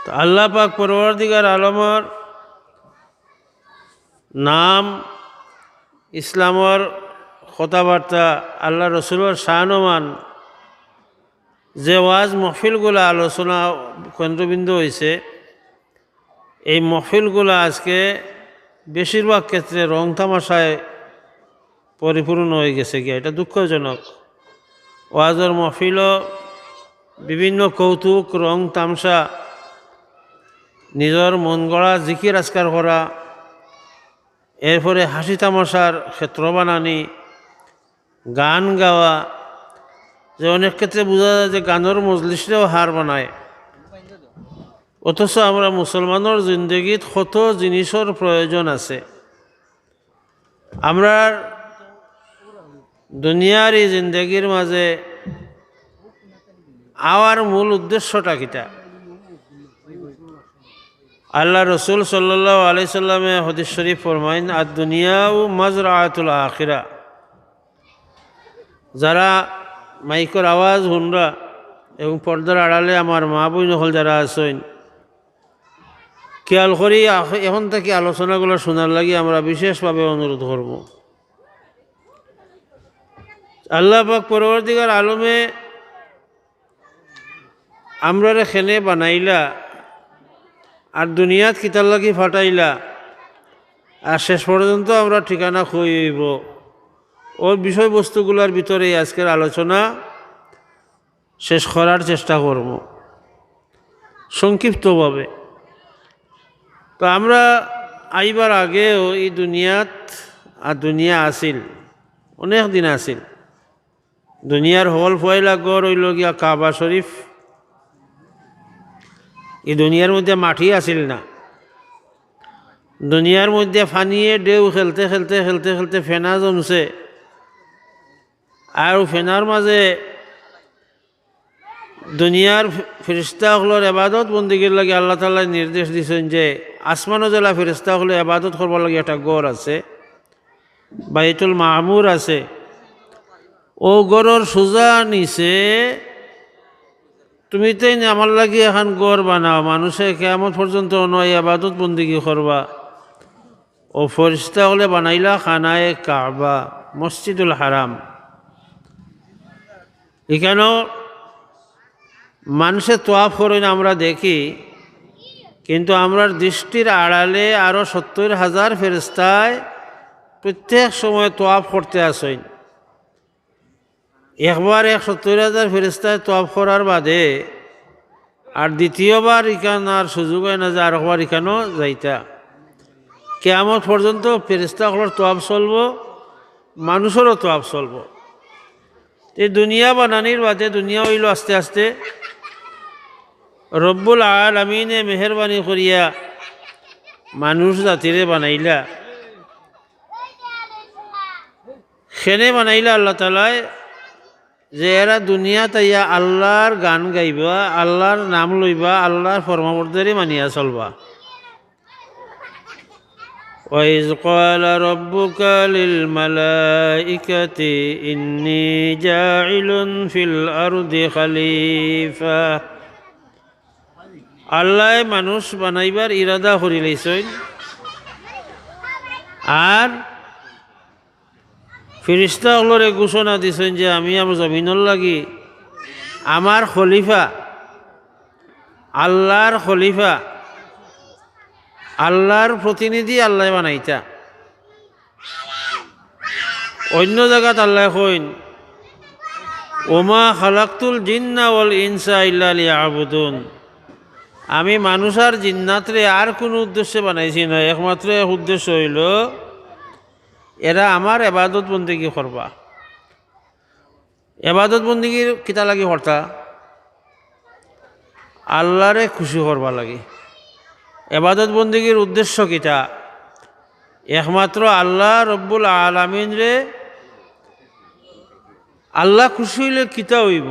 তো আল্লাহ পাক পরওয়ারদিগার আলমর নাম ইসলামর কথাবার্তা আল্লাহ রসুলের শানমান যে ওয়াজ মহফিলগুলো আলোচনা কেন্দ্রবিন্দু হয়েছে, এই মহফিলগুলো আজকে বেশিরভাগ ক্ষেত্রে রং তামাশায় পরিপূর্ণ হয়ে গেছে গিয়া। এটা দুঃখজনক। ওয়াজের মহফিলও বিভিন্ন কৌতুক রং তামসা, নিজের মন গড়া জিকির আজকার করা, এরপরে হাসি তামাশার ক্ষেত্র বানানি, গান গাওয়া, যে অনেক ক্ষেত্রে বোঝা যায় যে গানের মজলিসেও হার বানায়। অথচ আমরা মুসলমানের জিন্দগিত কত জিনিসের প্রয়োজন আছে। আমরা দুনিয়ার এই জিন্দগির মাঝে আওয়ার মূল উদ্দেশ্যটা কিটা? আল্লাহ রসুল সাল্লাল্লাহু আলাইহি সাল্লামে হাদিস শরীফ ফরমাইন, আর দুনিয়াও মাজরাআতুল আখিরা। যারা মাইকের আওয়াজ শুনরা এবং পর্দার আড়ালে আমার মা বোন হল যারা আছেন, খেয়াল করি এখন থেকে আলোচনাগুলো শোনার লাগি আমরা বিশেষভাবে অনুরোধ করব। আল্লাহ পাক পরওয়ারদিগার আলমে আমরা খেনে বানাইলা, আর দুনিয়াত কিতার লাগি ফাটাইলা, আর শেষ পর্যন্ত আমরা ঠিকানা খুঁইব। ওই বিষয়বস্তুগুলোর ভিতরে আজকের আলোচনা শেষ করার চেষ্টা করব সংক্ষিপ্তভাবে। তো আমরা আইবার আগেও এই দুনিয়াত আর দুনিয়া আসিল, অনেক দিন আসিল। দুনিয়ার হল ফয়লা গড় হইল গিয়া কাবা শরীফ। এই দুনিয়ার মধ্যে মাটি আসিল না। দুনিয়ার মধ্যে ফানিয়ে ঢেউ খেলতে খেলতে খেলতে খেলতে ফেনা জমছে, আর ফেনার মাঝে দুনিয়ার ফেরেশতাগুলোর ইবাদত বন্দিগির লাগে আল্লাহ তাআলা নির্দেশ দিয়েছেন যে আসমানও জেলা ফেরেশতাগুলো ইবাদত করবার লাগে একটা গড় আছে, বাইতুল মামুর আছে। ও গড়ের সোজা নিচে তুমি তো আমার লাগি এখন গড় বানাও, মানুষে কিয়ামত পর্যন্ত নয় ইবাদত বন্দিগি করবা। ও ফেরেশতাগুলো বানাইলা খানায়ে কাবা, মসজিদুল হারাম। এখানেও মানুষে তোয়াফ করেন আমরা দেখি, কিন্তু আমরার দৃষ্টির আড়ালে আরও 70,000 ফেরেশতায় প্রত্যেক সময় তোয়াফ করতে আসেন। একবার 70,000 ফেরেশতায় তোয়াফ করার বাদে আর দ্বিতীয়বার ইখান আর সুযোগ হয় না যে আরেকবার ইখানেও যাইতা। কিয়ামত পর্যন্ত ফেরেশতাগুলোর তোয়াফ চলব, মানুষেরও তোয়াফ চলব। এই দুনিয়া বানানির বাদে দুনিয়া হইল আস্তে আস্তে রব্বুল আলামিনে মেহরবানি করিয়া মানুষ জাতিরে বানাইলা। সেনে বানাইলা আল্লাহ তাআলায় যে এরা দুনিয়া তাইয়া আল্লাহর গান গাইবা, আল্লাহর নাম লইবা, আল্লাহর ফরমাবর্দারি মানিয়া চলবা। وَإِذْ قَالَ رَبُّكَ لِلْمَلَائِكَةِ إِنِّي جَاعِلٌ فِي الْأَرْضِ خَلِيفَةً। আল্লাহ মানুষ বানাইবার ইরাদা করি লইছেন, আর ফেরেশতাগুলোরে ঘোষণা দিছেন যে আমি আমার জমিনের লাগি আমার খলিফা, আল্লাহর খলিফা, আল্লাহর প্রতিনিধি আল্লাহ বানাইতা। অন্য জায়গাত আল্লাহ কইন, ওমা খালাকতুল জিন্না ওয়াল ইনসা ইল্লা লিয়াবুদুন। আমি মানুষ আর জিন্নাতরে আর কোনো উদ্দেশ্যে বানাইছি না, একমাত্র এক উদ্দেশ্য হইল এরা আমার ইবাদত বন্দেগী করবা। ইবাদত বন্দেগীর কিতা লাগি করতা? আল্লাহরে খুশি করবা লাগে। ইবাদত বন্দেগীর উদ্দেশ্য কিতা? একমাত্র আল্লাহ রব্বুল আলামিন রে আল্লাহ খুশি হইলে কিতা হইব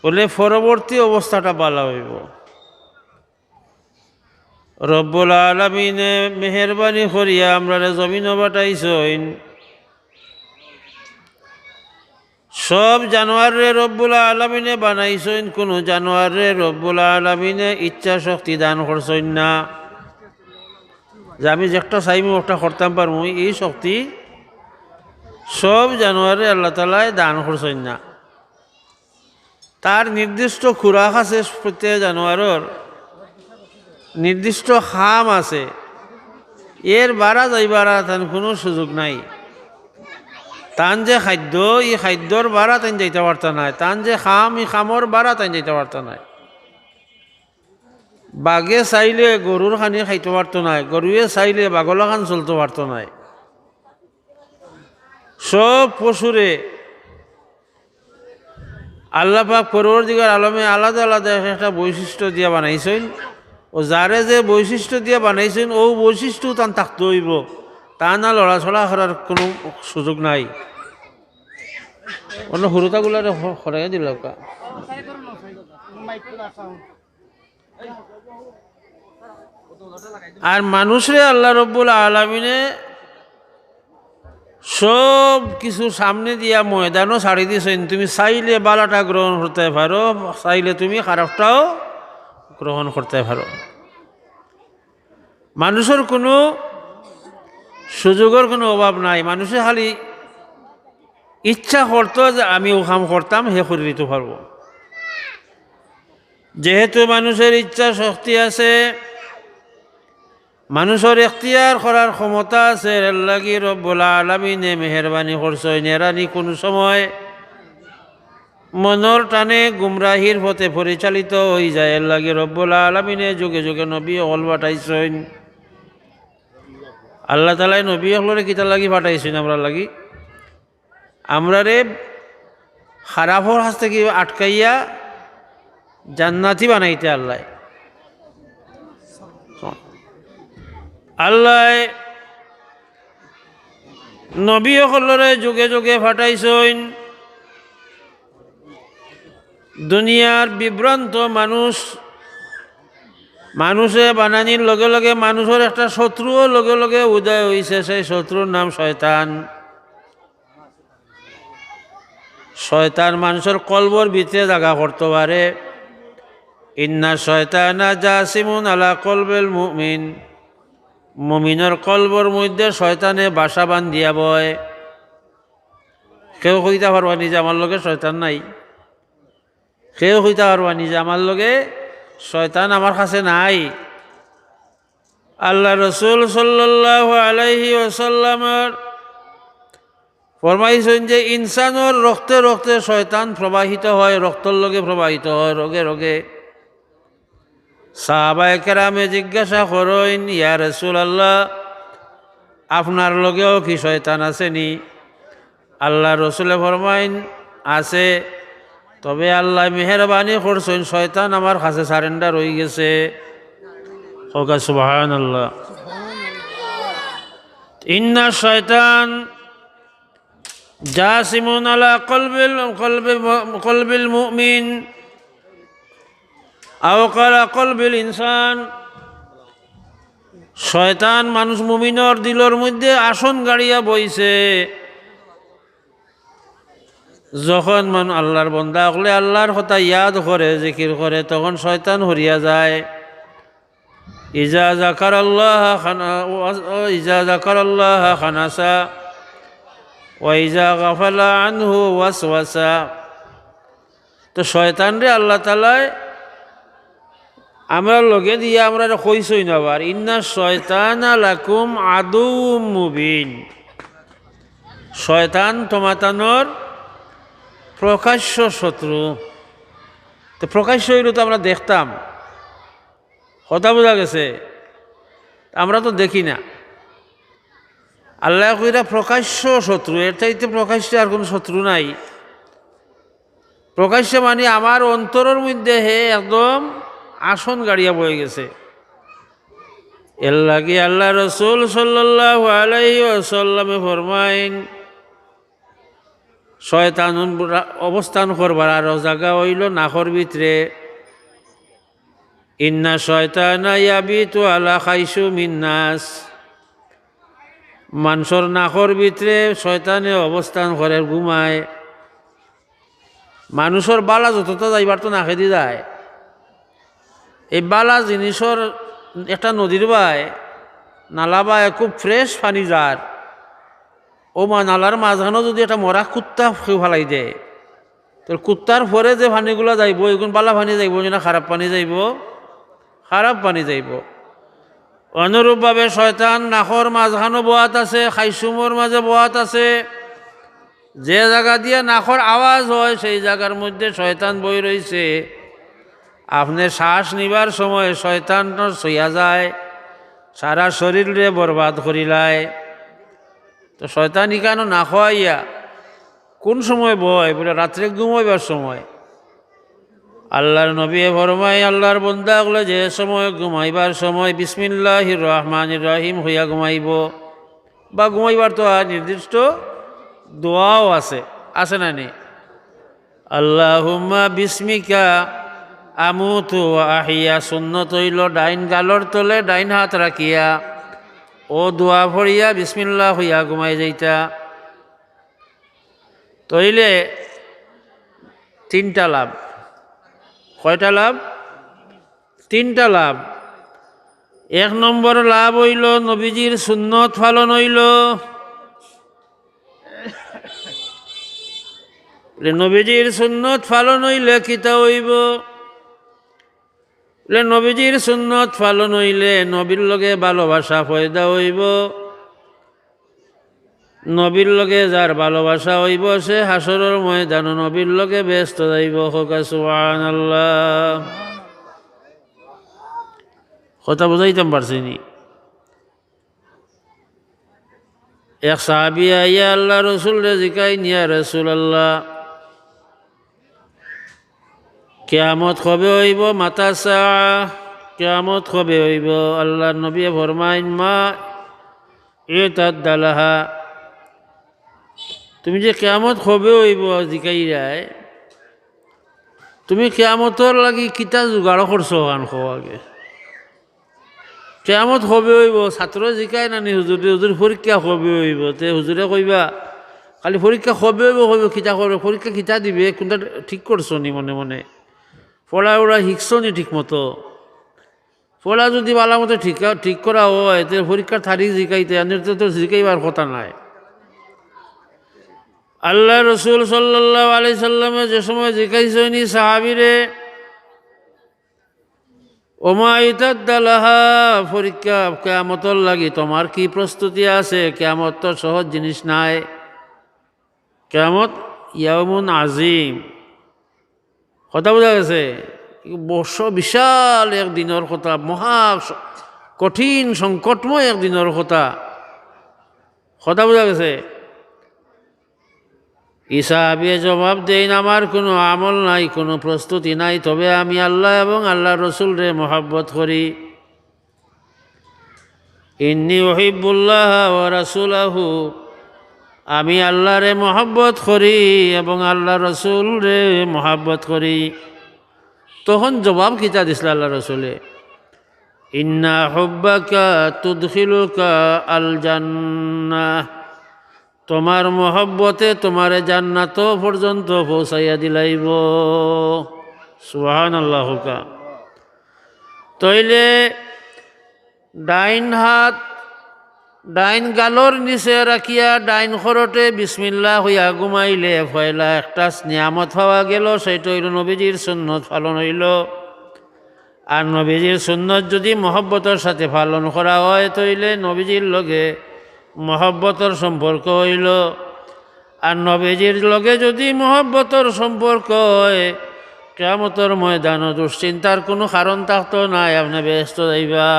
বলে পরবর্তী অবস্থাটা ভালো হইব। রব্বুল আলামিনে মেহরবানি করিয়া আমরা জমিন বাটাইছেন, সব জানোয়ারে রব্বুল আলামিনে বানাইছেন, কোনো জানোয়ারে রব্বুল আলামিনে ইচ্ছা শক্তি দান করছেন না যে আমি যেটা চাইমু ওটা করতাম পারমু, এই শক্তি সব জানোয়ারে আল্লাহ তাআলাই দান করছেন না। তার নির্দিষ্ট খুরাক আছে, প্রত্যেক জানোয়ারের নির্দিষ্ট খাম আছে, এর বাড়া যাইবার তার কোনো সুযোগ নাই। তান যে খাদ্য, এই খাদ্যর বাড়া তাই যাইতে পারতা নাই, তান যে খাম, এই খামর বাড়া তাই যাইতে পারতা নাই। বাঘে চাইলে গরুর খানি খাইতে পারতো নাই, গরুয়ে চাইলে বাগলা খান চলতে পারতো নাই। সব পশুরে আল্লাহ পাক পরবর্তীকার আলমে আলাদা আলাদা একটা বৈশিষ্ট্য দিয়ে বানাইছেন, ও যারে যে বৈশিষ্ট্য দিয়ে বানাইছেন ও বৈশিষ্ট্য তান থাকতে হইব, তা না লড়াছড়া করার কোনো সুযোগ নাই। অন্য হুরুতাগুলা হরাই দিল। আর মানুষরে আল্লাহ রব্বুল আলামিনে সব কিছু সামনে দিয়া ময়দানও ছাড়ি দিয়েছেন, তুমি চাইলে বালাটা গ্রহণ করতে পারো, চাইলে তুমি খারাপটাও গ্রহণ করতে পারো। মানুষের কোনো সুযোগের কোনো অভাব নাই, মানুষে খালি ইচ্ছা করতো যে আমি ও কাম করতাম, হে করে দিতে পারবো। যেহেতু মানুষের ইচ্ছা শক্তি আছে, মানুষের এখতিয়ার করার ক্ষমতা আছে, এর লাগি রব্বুল আলামিনে মেহেরবানি করছেন, এরানি কোনো সময় মনের টানে গুমরাহির পথে পরিচালিত হয়ে যায়। এর লাগি রব্বুল আলামিনে যুগে যুগে নবী হল পাঠাইছেন। আল্লাহ তাআলা নবী হলরে কিতা লাগি পাঠাইছেন? আমরা লাগি আমরা রে খারাপর হাত থেকে আটকাইয়া জান্নাতি বানাইতে আল্লাহ আল্লাহ নবী হলরে যুগে যুগে পাঠাইছেন। দুনিয়ার বিভ্রান্ত মানুষে বানানির লগে লগে মানুষের একটা শত্রুও লগে লগে উদয় হইছে, সেই শত্রুর নাম শয়তান। শয়তান মানুষের কলবর ভিতরে জায়গা করতে পারে। ইন্না শয়তানা জাসিমুন আলা কলবিল মুমিন, মুমিনের কলবর মধ্যে শয়তানে বাসা বান্ধিয়া বয়। কেউ কইতে পারবানি যে আমার লগে শয়তান নাই, কেউ কইতে পারবানি যে আমার লগে শয়তান আমার কাছে নাই। আল্লাহ রসুল সাল্লাল্লাহু আলাইহি ওয়াসাল্লামের ফরমাইছেন যে ইনসানের রক্তে রক্তে শয়তান প্রবাহিত হয়, রক্তর লগে প্রবাহিত হয়, রোগে রোগে। সাহাবায়ে কেরামে জিজ্ঞাসা করেন, ইয়া রাসূলুল্লাহ, আপনার লগেও কি শয়তান আসেনি? আল্লাহ রসুলে ফরমাইন, আছে, তবে আল্লাহ মেহেরবানি করছেন, শয়তান আমার কাছে সারেন্ডার হয়ে গেছে। হোক সুবহানাল্লাহ। ইন্না শয়তান জাসিমুন আলা কলবিল মুমিন আও কালা কলবিল ইনসান, শয়তান মানুষ মুমিনের দিলের মধ্যে আসন গাড়িয়া বইছে। যখন আল্লাহর বন্দা হলে আল্লাহর কথা ইয়াদ করে, জিকির করে, তখন শয়তান হরিয়া যায়। ইজা যাকারাল্লাহ খানাসা ওয়া ইজা গাফালা আনহু ওয়াসওয়াসা। তো শয়তান রে আল্লাহ তাআলা আমরা লগে দিয়ে আমরা কইছই না, আবার ইন্না শয়তানা লাকুম আদুউম মুবিন, শয়তান তোমাতানোর প্রকাশ্য শত্রু। তো প্রকাশ্য হইল তো আমরা দেখতাম, কথা বোঝা গেছে, আমরা তো দেখি না। আল্লাহ কইরা প্রকাশ্য শত্রু, এর চাইতে প্রকাশ্য আর কোনো শত্রু নাই। প্রকাশ্য মানে আমার অন্তরের মধ্যে হে একদম আসন গাড়িয়া বয়ে গেছে। এর লাগি আল্লাহ রসুল সাল্লাল্লাহু আলাইহি ওয়াসাল্লামে ফরমাইন, শয়তান অবস্থান করবার আরো জায়গা হইল নাখর ভিতরে। ইন্না শয়তানা ইয়াবিতু আলা খাইশু মিন্নাস, মানুষের নাখর ভিতরে শয়তানে অবস্থান করে, ঘুমায়। মানুষের বালা যতটা যাইবার তো নাকে দি যায়, এই বালা জিনিসের একটা নদীর বায় নালা বায় খুব ফ্রেশ পানি যার, ও নালার মাঝখানেও যদি একটা মরা কুত্তা ফেলাই দেয়, তো কুত্তার পরে যে পানিগুলো যাইব এগুলো বালা পানি যাইব না খারাপ পানি যাইব? খারাপ পানি যাইব। অনুরূপভাবে শয়তান নাখর মাঝখানো বোয়াত আছে, খাইসুমর মাঝে বোয়াত আছে। যে জায়গা দিয়ে নাখর আওয়াজ হয় সেই জায়গার মধ্যে শয়তান বই রয়েছে। আপনি শ্বাস নিবার সময় শয়তান সইয়া যায়, সারা শরীরে বরবাদ করিলায়। তো শয়তান ইকানো না খাওয়াইয়া কোন সময় বয় বলে রাত্রে ঘুমাইবার সময়। আল্লাহর নবী ফরমায়, আল্লাহর বন্দা গুলো যে সময় ঘুমাইবার সময় বিসমিল্লাহির রহমানির রহিম হইয়া ঘুমাইব, বা ঘুমাইবার তো নির্দিষ্ট দোয়াও আছে, আছে না নি? আল্লাহুম্মা বিসমিকা আমুতু ওয়া আহিয়া, সুন্নত হইল ডাইন গালর তলে ডাইন হাত রাখিয়া ও দোয়া ভরিয়া বিসমিল্লাহ হইয়া ঘুমাই যাইতা। তইলে তিনটা লাভ। কয়টা লাভ? তিনটা লাভ। এক নম্বর লাভ হইল নবীজির সুন্নত পালন হইল। নবীজির সুন্নত পালন হইলে কিতা হইব? নবীজির সুন্নত পালন হইলে নবীর লগে ভালোবাসা পয়দা হইব। নবীর লগে যার ভালোবাসা হইব সে হাসরের ময়দান নবীর লগে ব্যস্ত যাইব। হোকা সুবহানাল্লাহ। কথা বুঝাইতাম পারছিনি? এক সাহাবী আইয়া আল্লাহ রসুল রে জিকাই, নিয়া রাসূলুল্লাহ, কিয়ামত কবে হইব? মাতা সা, কিয়ামত কবে হইব? আল্লাহর নবী ফরমাইন, মা ইতাদালাহা, তুমি যে কিয়ামত কবে হইব জিকাইরায়, তুমি কিয়ামতর লাগি কিতা জোগাড় করছো গান খোয়াগে? কিয়ামত কবে হইব? ছাত্র জিকায় নানি হুজুরে, হুজুর পরীক্ষা কবে হইব? তে হুজুরে কইবা খালি পরীক্ষা কবে হইব কইব, কিতা করবে? পরীক্ষা কিতা দিবে কোনটা ঠিক করছো নি? মনে মনে পড়া ওরা শিখছো নি ঠিক মতো? পড়া যদি বালা মতো ঠিক করা হয় তো পরীক্ষার তারিখ জিকাইতে তো জিকাইবার কথা নাই। আল্লাহ রসুল সাল্লাল্লাহু আলাইহি সাল্লামে যে সময় জিকাইছনি সাহাবীরে, ওমা ইতাদালাহা, পরীক্ষা কিয়ামতর লাগি তোমার কি প্রস্তুতি আছে? কিয়ামত তো সহজ জিনিস নাই। কিয়ামত ইয়াউমুন আজিম। কথা বোঝা গেছে? বিশাল এক দিনের কথা, মহা কঠিন সংকটময় এক দিনের কথা। কথা বোঝা গেছে? ঈসা আবিয়ে জবাব দেন, আমার কোনো আমল নাই, কোনো প্রস্তুতি নাই, তবে আমি আল্লাহ এবং আল্লাহ রসুল রে মহব্বত করি। ইন্নী উহিব্বুল্লাহ ওয়া রাসূলাহু, আমি আল্লাহ রে মহব্বত করি এবং আল্লাহ রসুল রে মহব্বত করি। তখন জবাব কিতা দিছিল আল্লাহ রসুলে? ইন্না হুব্বাকা তুদখিলুকা আল জান্নাহ, তোমার মহব্বতে তোমার জান্নাত পর্যন্ত পৌঁছাইয়া দিলাইব। সুবহানাল্লাহ। তইলে ডাইন হাত ডাইন গালর নিচে রাখিয়া ডাইন খরটে বিসমিল্লাহ হইয়া ঘুমাইলে পয়লা একটা নিয়ামত পাওয়া গেল, সেইটা হইল নবীজির সুন্নত পালন হইল। আর নবীজির সুন্নত যদি মহব্বতের সাথে পালন করা হয় তইলে নবীজির লগে মহব্বতর সম্পর্ক হইল। আর নবীজির লগে যদি মহব্বতর সম্পর্ক হয়, কিয়ামতের ময়দান দুশ্চিন্তার কোনো কারণ থাকতো নাই, আপনি ব্যস্ত যাইবা।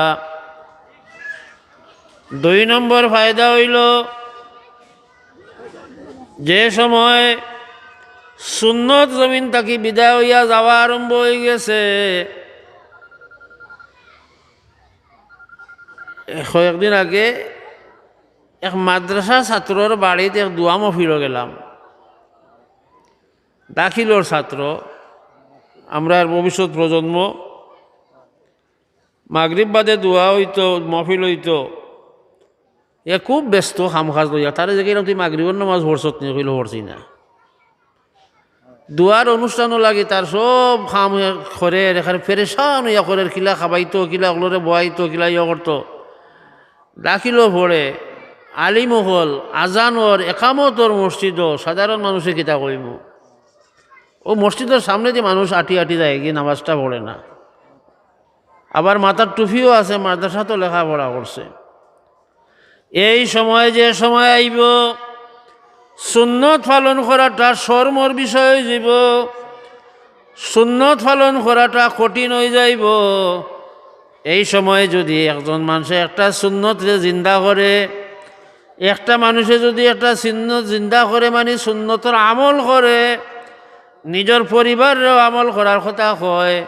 2 নম্বর ফায়দা হইল, যে সময় সুন্নত জমিন তাকি বিদায় হইয়া যাওয়া আরম্ভ হয়ে গেছে, কয়েকদিন আগে এক মাদ্রাসা ছাত্রর বাড়িতে এক দোয়া মহফিল গেলাম। দাখিলর ছাত্র, আমরা ভবিষ্যৎ প্রজন্ম। মাগরিব বাদে দোয়া হইতো, মহফিল হইতো। এ খুব ব্যস্ত কাম কাজ লইয়া, তারে যে কিরম তুই মাগরিবর নামাজ পড়ছত নি? কইল পড়ছি না। দুয়ার অনুষ্ঠানও লাগে তার সব খাম করে এখানে ফেরেশান হইয়া করে কিলা খাবাইতো কিলা ওগুলোরে বয়াইতো কিলা ইয়ে করতো ডাকিলো পড়ে আলিমহল আজানর একামতর মসজিদও সাধারণ মানুষে কিতা করিব ও মসজিদের সামনে যে মানুষ আটি আটি যায় গিয়ে নামাজটা পড়ে না আবার মাথার টুপিও আছে মাদ্রাসা তো লেখাপড়া করছে এই সময় যে সময় আইব সুন্নত পালন করাটা শর্মর বিষয় হয়ে যাব সুন্নত পালন করাটা কঠিন হয়ে যাইব এই সময় যদি একজন মানুষে একটা সুন্নতরে জিন্দা করে একটা মানুষে যদি একটা সুন্নত জিন্দা করে মানে সুন্নতর আমল করে নিজের পরিবারেও আমল করার কথা কয়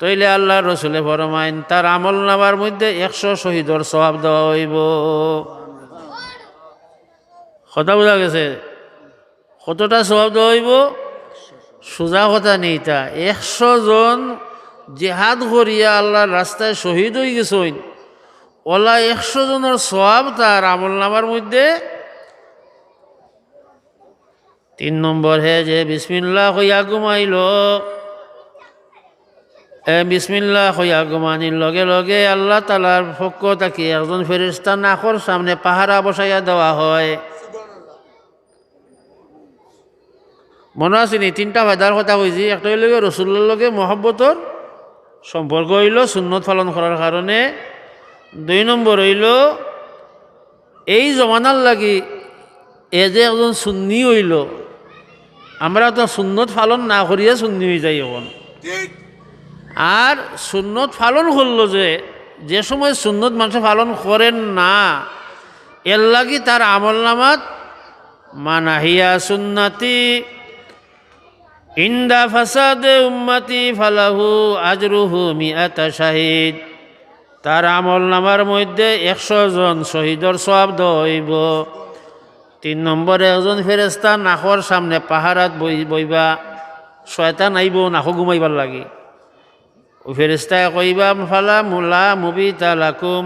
তইলে আল্লাহ রসুলে ফরমাইন তার আমল নামার মধ্যে 100 শহীদর সওয়াব দেওয়া হইব কথা বোঝা গেছে কতটা সওয়াব দেওয়া হইব সোজা কথা নেই তা 100 জন জিহাদ করিয়া আল্লাহর রাস্তায় শহীদ হয়ে গেছেন ওলা 100 জনের সওয়াব তার আমল নামার মধ্যে 3 নম্বর হে যে বিসমিল্লাহ কইয়া ঘুমাইল বিসমিল্লাহ কইয়া ঘুমানির লগে লগে আল্লাহ তাআলার পক্ষ থেকে একজন ফেরেশতা নাকর সামনে পাহারা বসাইয়া দেওয়া হয় মনে আছে নি 3টা ফায়দার কথা কইছি একটা হইল রাসূলুল্লাহর লগে মহব্বতর সম্পর্ক হইল সুন্নত পালন করার কারণে 2 নম্বর হইল এই জমানার লাগি এ যে একজন সুন্নি হইল আমরা তো সুন্নত পালন না করিয়া সুন্নি হয়ে যাই এখন আর সুন্নত পালন করলো যে সময় সুন্নত মানুষ পালন করেন না এর লাগি তার আমল নামাত মানাহিয়া সুন্নতি ইন্দা ফাসাদে উম্মতি ফালাহু আজরুহু মিআতা শাহিদ তার আমল নামার মধ্যে 100 জন শহীদর সওয়াব দইব 3 নম্বরে একজন ফেরেশতা নাখর সামনে পাহারাত বইবা শয়তান আইব নাখো ঘুমাইবার লাগি ও ফেরেশতায় কইবা ফালা মুলা মুবিতা লাকুম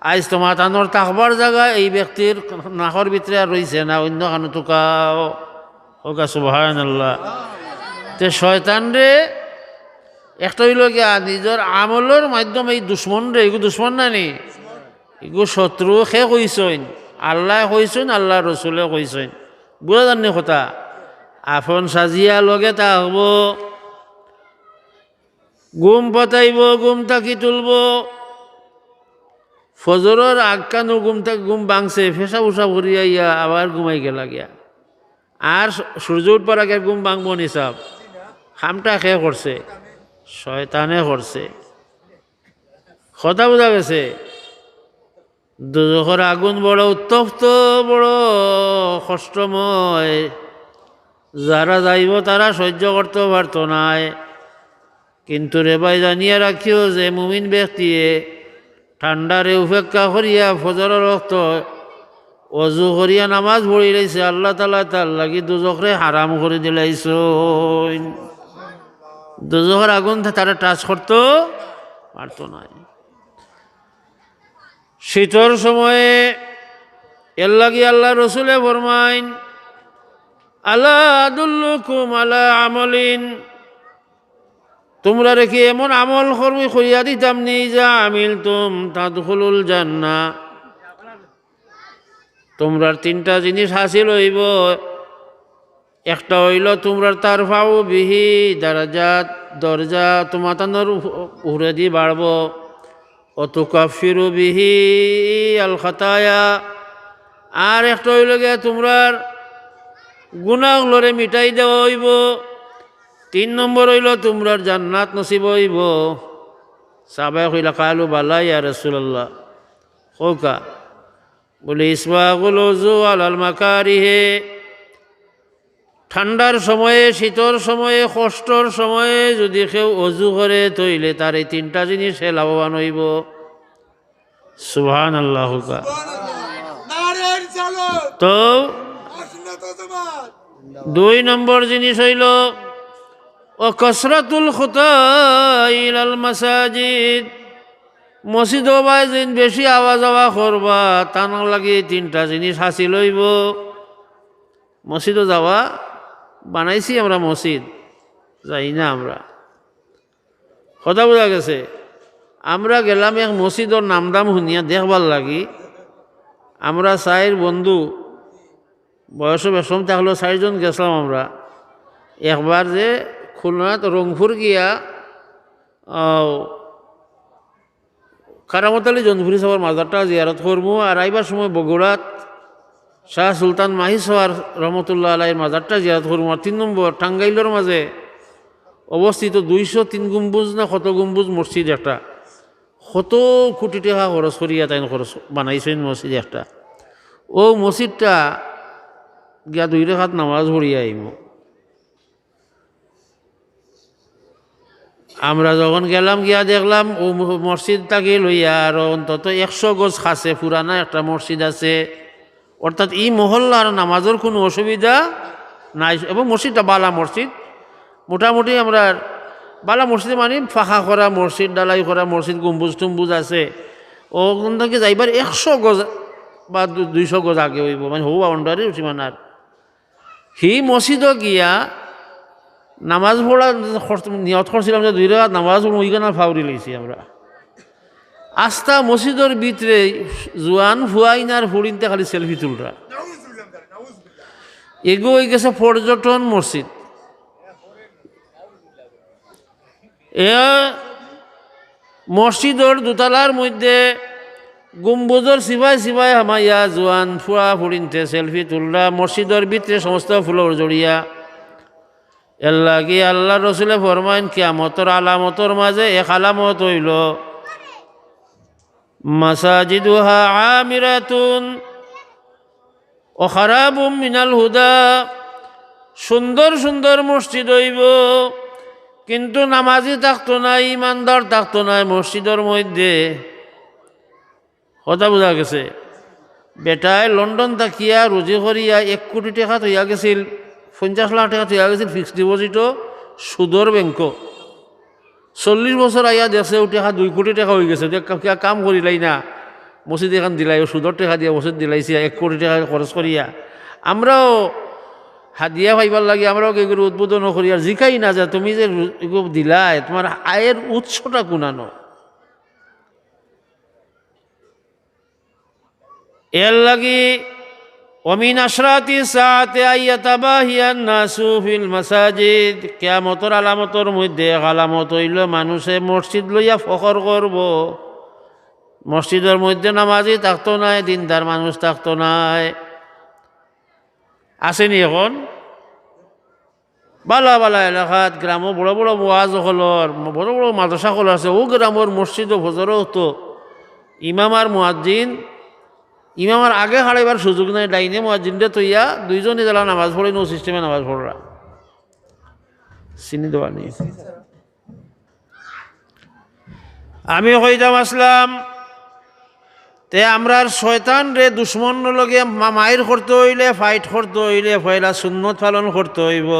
আজ তোমার তানোর তাকবার জায়গা এই ব্যক্তির নাখর ভিতরে আর রইছে না অন্য কানো টুকাও ওকা সুবহানাল্লাহ তে শয়তান রে একটা হইল গিয়া নিজের আমলের মাধ্যমে এই দুশ্মন রে এগু দুশ্মন না নি এগু শত্রু সে কইছেন আল্লাহ কইছেন আল্লাহ রসুলে কইছেন বুঝা জানি কথা আপন সাজিয়া লগে তা হব গুম পতাইব গুম থাকি তুলব ফজরের আগকানো গুম বাংছে ফেসা উষা ভরিয়া ইয়া আবার ঘুমাই গেলা গিয়া আর সূর্য উঠবার আগে গুম বাংব নিসাব খামটা খেয়ে করছে শয়তানে করছে কথা বোঝা গেছে দুজখের আগুন বড় উত্তপ্ত বড় কষ্টময় যারা যাইব তারা সহ্য করতে পারত নাই কিন্তু রে ভাই জানিয়া রাখিও যে মুমিন ব্যক্তিয়ে ঠান্ডারে উপেক্ষা করিয়া ফজরের রক্ত অজু করিয়া নামাজ পড়ি রয়েছে আল্লাহ তাআলা তার লাগি দুজখরে হারাম করে দিলাইছ দুজখের আগুন তারা টাচ করতো পারত নাই শীতর সময়ে এর লাগি আল্লাহ রসুলে ফরমাইন আলা আদুল্লুকুম আলা আমলিন তোমরা রেখে এমন আমল করবি করিয়া দিতাম নি যা আমিল তুম তাদখুলুল জান্নাহ তোমরা 3টা জিনিস হাসিল হইব একটা হইল তোমরা তার ফাও বিহি দারাজাত দরজা তোমার তানোর উড়ে দি বাড়ব অতুকাফিরু বিহি আল খাতায়া আর একটা হইল গিয়া তোমরার গুনাহগুলোরে মিটাই দেওয়া হইব 3 নম্বর হইল তোমরার জান্নাত নসিব হইব সাহাবায়ে কইলা কালু বালা ইয়া রাসূলুল্লাহ কোকা বলে ইসবাগুল ওযু আলাল মাকারিহে ঠান্ডার সময়ে শীতর সময়ে কষ্টর সময়ে যদি কেউ অজু করে তইলে তার এই 3টা জিনিস লাভবান হইব সুবহানাল্লাহ তো 2 নম্বর জিনিস হইল ও কসরাতুল খুতা ইলাল মাসাজিদ মসজিদ বাইজিন বেশি আওয়া যাওয়া করবা তার লাগি 3টা জিনিস হাসিল হইব মসজিদে যাওয়া বানাইছি আমরা মসজিদ, যাই না আমরা। কথা বোঝা গেছে? আমরা গেলাম এক মসজিদর নামদাম শুনিয়া দেখবার লাগি। আমরা চাইর বন্ধু, বয়স বেশম থাকলেও 4 জন গেছিলাম আমরা। একবার যে খুলনাত রংপুর গিয়া কারামত আলী জনপুরি সাহেবের মাজারটা জিয়ারত করবো, আর আইবার সময় বগুড়াত শাহ সুলতান মাহি সাহার রহমতুল্লাহ আলাইয়ের মাজারটা জিয়ারত করবো। আর 3 নম্বর টাঙ্গাইলের মাঝে অবস্থিত 203 গম্বুজ না কত গম্বুজ মসজিদ একটা, কত কোটি টাকা খরচ করিয়া তাই খরচ বানাইছেন মসজিদ একটা। ও মসজিদটা গিয়া 2 রাকাত নামাজ পড়িয়া আইব। আমরা যখন গেলাম গিয়া দেখলাম ও মসজিদটাকে লইয়া আরো অন্তত 100 গজ খাসে পুরানা একটা মসজিদ আছে। অর্থাৎ এই মহল্লার নামাজের কোনো অসুবিধা নাই, এবং মসজিদটা বালা মসজিদ। মোটামুটি আমরা বালা মসজিদ মানে ফাঁকা করা মসজিদ, ডালাই করা মসজিদ, গম্বুজ টম্বুজ আছে। ওখান থেকে যাইবার 100 গজ বা 200 গজ আগে হইব, মানে হৌ বাউন্ডারি সীমানার। সেই মসজিদও গিয়া নামাজ পড়া নিয়ত করছিলাম যে 2 রাকাত নামাজ ওইখানে ফাউরি লইছি আমরা। আস্থা মসজিদের ভিতরে জোয়ান ফুয়াইনার ফুড়িনতে খালি সেলফি তুলরা। এগো হয়ে গেছে পর্যটন মসজিদ। এ মসজিদর দোতলার মধ্যে গম্বুজর সিপাই সিপাই হামাইয়া জোয়ান ফুয়া ফুড়িনতে সেলফি তুলরা। মসজিদের ভিতরে সমস্ত ফুলর জড়িয়া। এর লাগি আল্লাহ রসুলে ফরমাইন কিয়ামতর আলামতর মাঝে এক আলামত হইল মাসাজিদুহা আমিরাতুন ও খারাবুম মিনাল হুদা। সুন্দর সুন্দর মসজিদ হইব, কিন্তু নামাজি থাকতো না, ইমানদার থাকতো না মসজিদের মধ্যে। কথা বোঝা গেছে? বেটায় লন্ডন থাকিয়া রুজি করিয়া 1 কোটি টাকা তৈয়া গেছিল, 50 লাখ টাকা তৈয়া গেছিল ফিক্সড ডিপোজিটও সুদর ব্যাংক। 40 বছর আইয়া দেখছে ও টাকা 2 কোটি টাকা হয়ে গেছে। কাম করিলাই না, মসজিদ এখান দিলাই, ও সুদর টাকা দিয়া মসজিদ দিলাইছি 1 কোটি টাকা খরচ করিয়া। আমরাও হাদিয়া পাইবার লাগে আমরাও এগুলো উদ্বোধন করি, আর জিকাই না যে তুমি যে এগুলো দিলাই তোমার আয়ের উৎসটা কোনানো। এর লাগি ওমিন আশরাতি সাআতি আইয়াতাবাহিয়ান নাসু ফিল মাসাজিদ। কিয়ামতের আলামতের মধ্যে আলামত হইল মানুষে মসজিদ লইয়া ফখর করব। মসজিদের মধ্যে নামাজি থাকতো নাই, দিনদার মানুষ থাকতো নাই। আসেনি এখন বালা বালা এলাকাত গ্রামও বড় বড় ওয়াজ হলর, বড় বড় মাদ্রাসা হল আছে। ও গ্রামের মসজিদ ফজরও হতো। ইমাম আর মুয়াজ্জিন, ইমামার আগে হারাইবার সুযোগ নাই, ডাইনে মুয়াজ্জিনরে তৈয়া 2 জনই যারা নামাজ পড়ে নো সিস্টেমে নামাজ পড়রা। চিনি দেওয়া নেই। আমি কইতাম আসলাম তে আমরার শয়তান রে দুশ্মন লগে মায়ের করতে হইলে, ফাইট করতে হইলে পয়লা সুন্নত পালন করতে হইব।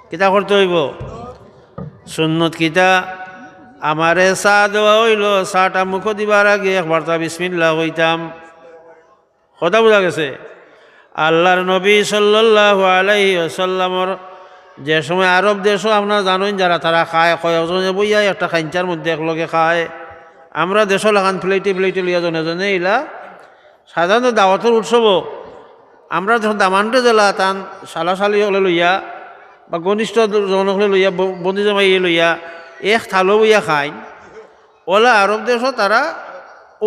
কিতা করতে হইব? সুন্নত কিতা? আমারে চা দেওয়া হইল, চাটা মুখ দিবার আগে একবারটা বিসমিল্লাহ হইতাম। কথা বোঝা গেছে? আল্লাহর নবী সাল্লাল্লাহু আলাইহি ওয়াসাল্লামর যে সময় আরব দেশও আপনারা জানেন যারা তারা খায়, কয়েকজনে বইয়া একটা খাঞ্চার মধ্যে একলগে খায়। আমরা দেশ লাগান প্লেটে প্লেটে লইয়া জনে জনে ইলা সাধারণত দাওয়াতের উৎসব আমরা যখন দামান্ডে জেলা তান সালাশালি হলে লইয়া বা ঘনিষ্ঠ জনকলে লইয়া বন্দি জমাইয়ে লইয়া এক থালো বইয়া খায়। ওলা আরব দেশও তারা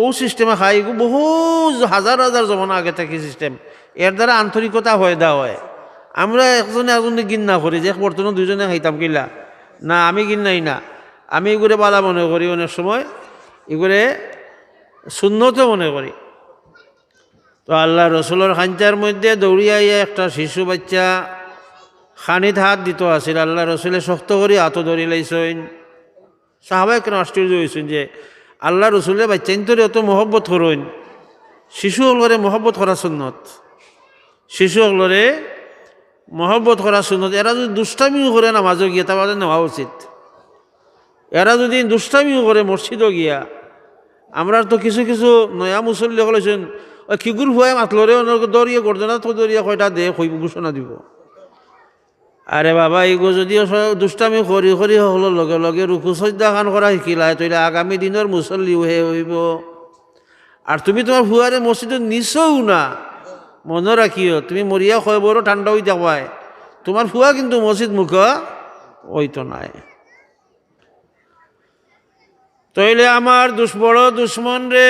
ও সিস্টেমে খায়। বহু হাজার হাজার জমানা আগে থেকে সিস্টেম। এর দ্বারা আন্তরিকতা হয়ে দেওয়া হয়। আমরা একজনে একজনে গিন্না করি যে বর্তমানে 2 জনে খাইতাম কিলা না, আমি গিন্নাই না, আমি এগুলো বালা মনে করি। অনেক সময় এগুলো সুন্নত মনে করি। তো আল্লাহ রসুলের খাঞ্চার মধ্যে দৌড়িয়াইয়া একটা শিশু বাচ্চা খানিত হাত দিত আসিল। আল্লাহ রসুলে শক্ত করি হাতও ধরি লাইছেন। সাহাবায়ে কেন আশ্চর্য হয়েছেন যে আল্লাহ রসুলে বাচ্চাইন তোরে অত মহব্বত করইন। শিশু হলরে মহব্বত করা সুন্নত, শিশু হলরে মহব্বত করা সুন্নত। এরা যদি দুষ্টামিও করে নামাজও গিয়ে তাহলে নেওয়া উচিত। এরা যদি দুষ্টামিও করে মসজিদও গিয়া, আমরা তো কিছু কিছু নয়া মুসল্লি হলেছেন ওই খিগুর ভুয়াই মাতলরে দৌড়িয়ে গর্জনা তো দৌড়িয়ে কয়টা দে ঘোষণা দিব। আরে বাবা এইগো যদিও দুষ্টামি করি করি হলো লগে লগে রুকু সজ্জা খান করা শিকিলাই তইলে আগামী দিনের মুসল্লিও হে হইব। আর তুমি তোমার ফুয়ারে মসজিদে নিছও না, মনে রাখিও তুমি মরিয়া হয় বড় ঠান্ডা হয়ে যাবায়, তোমার ফুয়া কিন্তু মসজিদ মুখ হইতো নাই। তইলে আমার বড় দুশ্মন রে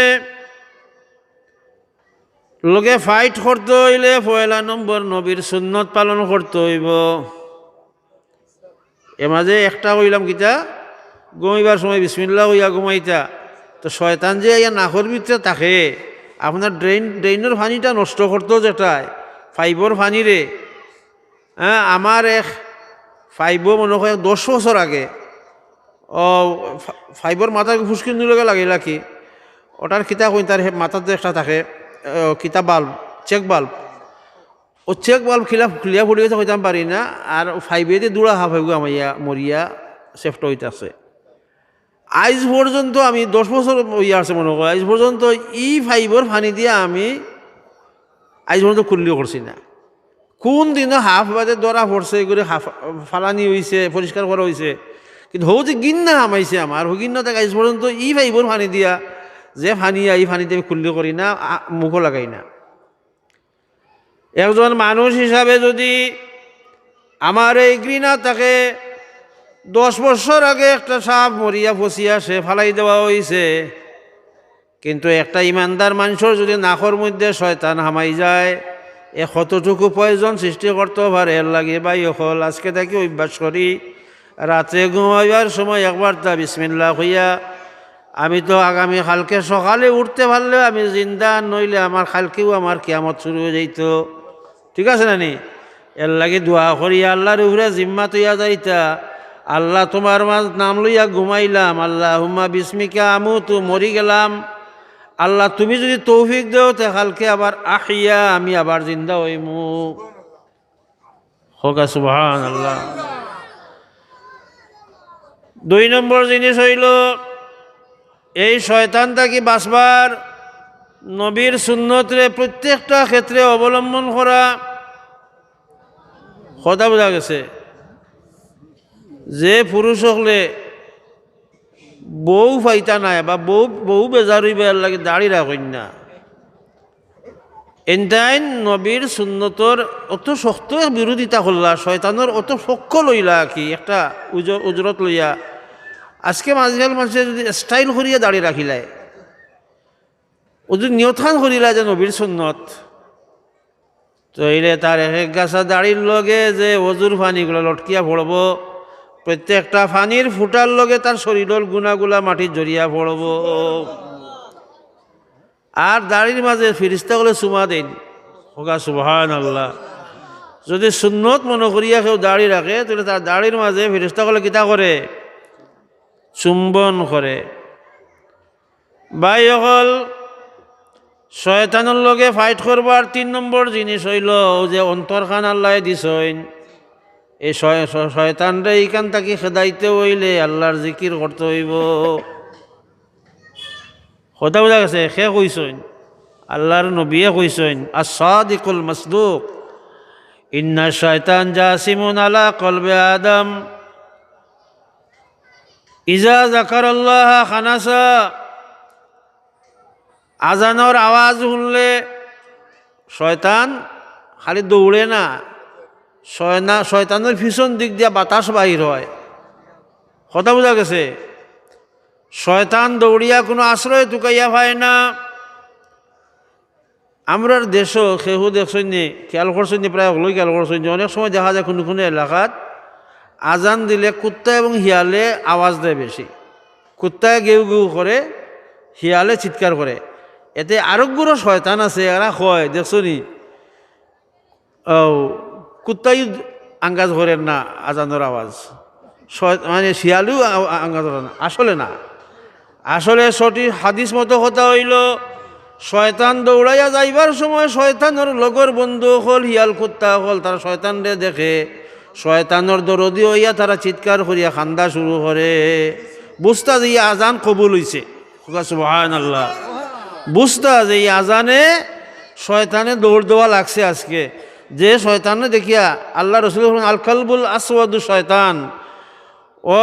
লগে ফাইট করতে হইলে পয়লা নম্বর নবীর সুন্নত পালন করতে হইব। এ মাঝে একটা হইলাম কিতা, ঘুমাইবার সময় বিসমিল্লাহ হইয়া ঘুমাইতা, তো শয়তান যে ইয়া নাকর ভিতরে থাকে আপনার ড্রেইনের পানিটা নষ্ট করতো যেটায় ফাইবর পানি রে। হ্যাঁ, আমার এক ফাইবও মনে হয় 10 বছর আগে ফাইবর মাথায় ফুসকিন লগে লাগিলা কি ওটার কিতা কই তার মাথাতে একটা থাকে কিতা বাল্ব, চেক বাল্ব, ও চেক বাল্ব খুলিয়া ফুলিয়ে হইতাম পারি না। আর ফাইভেতে দূরা হাফ হইব আমাইয়া মরিয়া সেফট হইতেছে। আজ পর্যন্ত আমি 10 বছর ইয়ে আছে মনে করি, আজ পর্যন্ত ই ফাইবর পানি দিয়ে আমি আজ পর্যন্ত খুললিও করছি না। কোন দিনও হাফ বাদে দরা পড়ছে করে হাফ ফালানি হয়েছে, পরিষ্কার করা হয়েছে, কিন্তু হৌ যে গিন্না হামাইছে আমার গিন্না তাকে আজ পর্যন্ত ই ফাইবর পানি দিয়া যে ফানিয়া এই ফানিতে আমি খুললি করি না, মুখও লাগাই না। একজন মানুষ হিসাবে যদি আমার এই ঘৃণা তাকে 10 বছর আগে একটা সাপ মরিয়া ফসিয়া সে ফালাই দেওয়া হয়েছে, কিন্তু একটা ইমানদার মানুষের যদি নাকর মধ্যে শয়তান হামাই যায় এ কতটুকু প্রয়োজন সৃষ্টি করতে পারে। এর লাগে ভাই হল আজকে তাকে অভ্যাস করি রাতে ঘুমাইবার সময় একবার তা বিসমিল্লাহ হইয়া, আমি তো আগামী কালকে সকালে উঠতে পারলেও আমি জিন্দা, নইলে আমার কালকেও আমার কিয়ামত শুরু হয়ে যাইত। ঠিক আছে না নি? এর লাগে দোয়া করি আল্লাহর উপরে জিম্মা তৈয়া যাইতা, আল্লাহ তোমার নাম লইয়া ঘুমাইলাম, আল্লাহ হুম্মা বিস্মিকা আমু মরি গেলাম, আল্লাহ তুমি যদি তৌফিক দেও তে কালকে আবার আহিয়া আমি আবার জিন্দা হইমু। হোক সুবহানাল্লাহ। 2 নম্বর জিনিস হইল এই শয়তান থাকি বাঁচবার নবীর সুন্নতরে প্রত্যেকটা ক্ষেত্রে অবলম্বন করা। কথা বোঝা গেছে? যে পুরুষ হলে বউ ফাইতা নাই বা বউ বেজার হইবার লাগে দাড়ি রাখেন না, এনটাইন নবীর সুন্নতর অত শক্ত বিরোধিতা করলা, শয়তানোর অত পক্ষ লইলা কি একটা উজরত লইয়া। আজকে মাঝখান মানুষের যদি স্টাইল করিয়া দাড়ি রাখিলায়, ও যদি নিয়থান করিলা যে নবীর সুন্নত, তো এইলে তার এক গাছা দাড়ির লগে যে অজুর ফানিগুলো লটকিয়া পড়ব, প্রত্যেকটা ফানির ফুটার লগে তার শরীরের গুণাগুলা মাটির জড়িয়া পড়ব। আর দাড়ির মাঝে ফিরিস্তাগুলো চুমা দেন, হোগা সুবহানাল্লাহ। যদি সুন্নত মনে করিয়া কেউ দাড়ি রাখে তাহলে তার দাড়ির মাঝে ফিরিস্তাগুলো কিতা করে? চুম্বন করে। ভাই হল শয়তানের লগে ফাইট করবার 3 নম্বর জিনিস হইল যে অন্তরখান আল্লাহ দিছেন। এই শয়তানরে এইখান থাকি খেদাইতে হইলে আল্লাহর জিকির করতে হইব। কথা বোঝা গেছে? সে কইসেন, আল্লাহর নবিয়ে কইসেন, আস-সাদিকুল মাসদুক ইন্না শায়তান জাসিমুন আলা কলবে আদম ইজা যাকারাল্লাহ খানাসা। আজানোর আওয়াজ শুনলে শয়তান খালি দৌড়ে না, শয়তানের পিছন দিক দিয়া বাতাস বাহির হয়। কথা বোঝা গেছে? শয়তান দৌড়িয়া কোনো আশ্রয় টুকাইয়া পায় না। আমরার দেশও সেহু দেখছেন নি, খেয়াল করছেন নি, প্রায় হলোই খেয়াল করছেন নি, অনেক সময় দেখা যায় কোনো কোনো এলাকাত আজান দিলে কুত্তা এবং শিয়ালে আওয়াজ দেয় বেশি। কুত্তায় গেউ গেউ করে, শিয়ালে চিৎকার করে। এতে আরোগ্যরও শয়তান আছে, এরা কয় দেখছো নি কুত্তাই আঙ্গাজ করেন না আজানোর আওয়াজ, মানে শিয়ালেও আঙ্গাজ করে না। আসলে না, আসলে সঠিক হাদিস মতো কথা হইল শয়তান দৌড়াইয়া যাইবার সময় শয়তানোর লগর বন্ধু হল শিয়াল কুত্তা হল, তারা শয়তানরে দেখে শয়তানোর দরদি হইয়া তারা চিৎকার করিয়া খান্দা শুরু করে। বুঝতা যে আজান কবুল হইছে, সুবহানাল্লাহ। বুঝতা যে আজানে শয়তানে দৌড় দেওয়া লাগছে আজকে। যে শয়তানে দেখিয়া আল্লাহ রসুল আল কলবুল আসওয়াদু শয়তান ও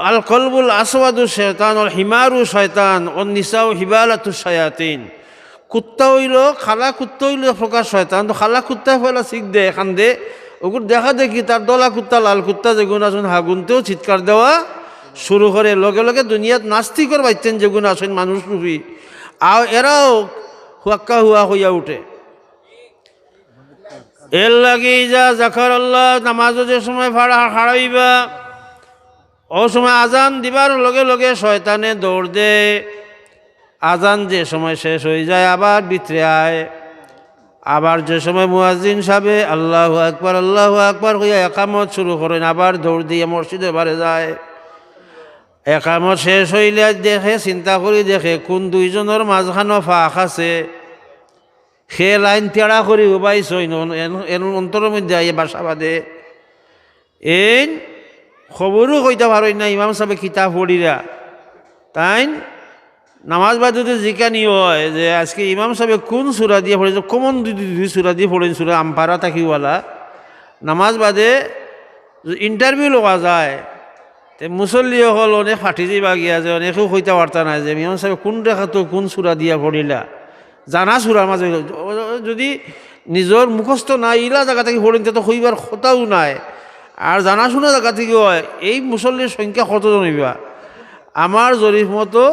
আল কলবুল আসওয়াদু শয়তান ও হিমারু শয়তান ও নিসাউ হিবালাতু শায়াতিন। কুত্তা হইল খালা কুত্তা হইল প্রকার শয়তান, তো খালা কুত্তা ফেলা শিখ দে এখান দে ওগুলো দেখা দেখি তার দলা কুত্তা লাল কুত্তা যেগুলো আসুন হাগুনতেও চিৎকার দেওয়া শুরু করে, লগে লগে দুনিয়াত নাস্তিকর বাইতেন যেগুলো আসেন মানুষ রূপী আর এরাও হুয়াক্কা হুয়া হইয়া উঠে। এর লাগে যা জাকার আল্লাহ নামাজও যে সময় হারাইবা ও সময় আজান দিবার লগে লগে শয়তানে দৌড় দে, আজান যে সময় শেষ হয়ে যায় আবার ভিতরে আয়, আবার যে সময় মুয়াজ্জিন সাহেবে আল্লাহু আকবার হইয়া একামত শুরু করেন আবার দৌড় দিয়ে মসজিদে বাড়ে যায়। একামত শেষ হইলে দেখে চিন্তা করি দেখে কোন দুইজনের মাঝখানো ফাঁক আছে, সে লাইন তেড়া করি উবাইছইন এর অন্তরের মধ্যে আইয়ে বাসা বাঁধে। এই খবরও কইতে পারই না ইমাম সাহেব কিতাব পড়িরা, তাই নামাজ বাদতে জিকানি হয় যে আজকে ইমাম সাহেব কোন সুরা দিয়ে পড়েছে, কমন দুই সুরা দিয়ে পড়েন, সুরা আমপারা তাকিওয়ালা। নামাজ বাদে ইন্টারভিউ লওয়া যায়, তে মুসল্লি হল অনেক ফাটি যাইবা গিয়া যে অনেকেও কইতে পারতা না যে ইমাম সাহেব কোন রেখাতো কোন সুরা দিয়া পড়িলা, জানা সুরার মাঝে যদি নিজের মুখস্থ নাই ইলা জায়গা থেকে পড়েন তো কইবার কথাও নাই, আর জানাশোনা জায়গা থেকে হয়। এই মুসল্লির সংখ্যা কতজন হইবা? আমার জরিফ মতো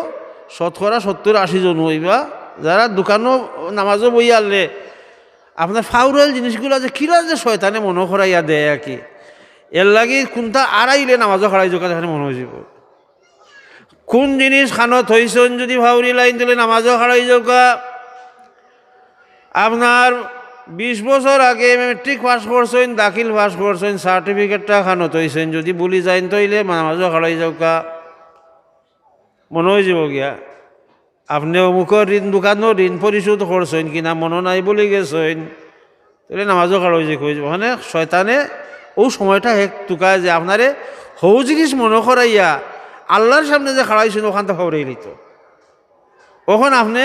70-80 জন হইবা, যারা দোকানও নামাজও বই আনলে আপনার ফাউরাল জিনিসগুলো যে কিরা যে শয়তানে মনে করাইয়া দেয় আর কি, এর লাগি কোনটা আড়াইলে নামাজও খাড়াই যোগা যেখানে মনে হয়ে যাব। কোন জিনিস খানত হইছেন যদি ফাউরি লাইন দিলে নামাজও খাড়াই যোগা। আপনার 20 বছর আগে মেট্রিক পাস করছেন, দাখিল পাস করছেন, সার্টিফিকেটটা খানত হইছেন যদি বলি যাইন তৈলে নামাজও খাড়াই যোগা মনে হয়ে যাব গিয়া। আপনি অমুকের ঋণ দোকানও ঋণ পরিশোধ করছেন কিনা মনে নাই বলে গেছেন, তাহলে নামাজও খাড়াই যে কই যাব। মানে শয়তানে ও সময়টা এক টুকায় যে আপনারে হৌ জিনিস মনে করাইয়া আল্লাহর সামনে যে খাড়াইছেন ওখানটা খবরেই লিত। ওখান আপনি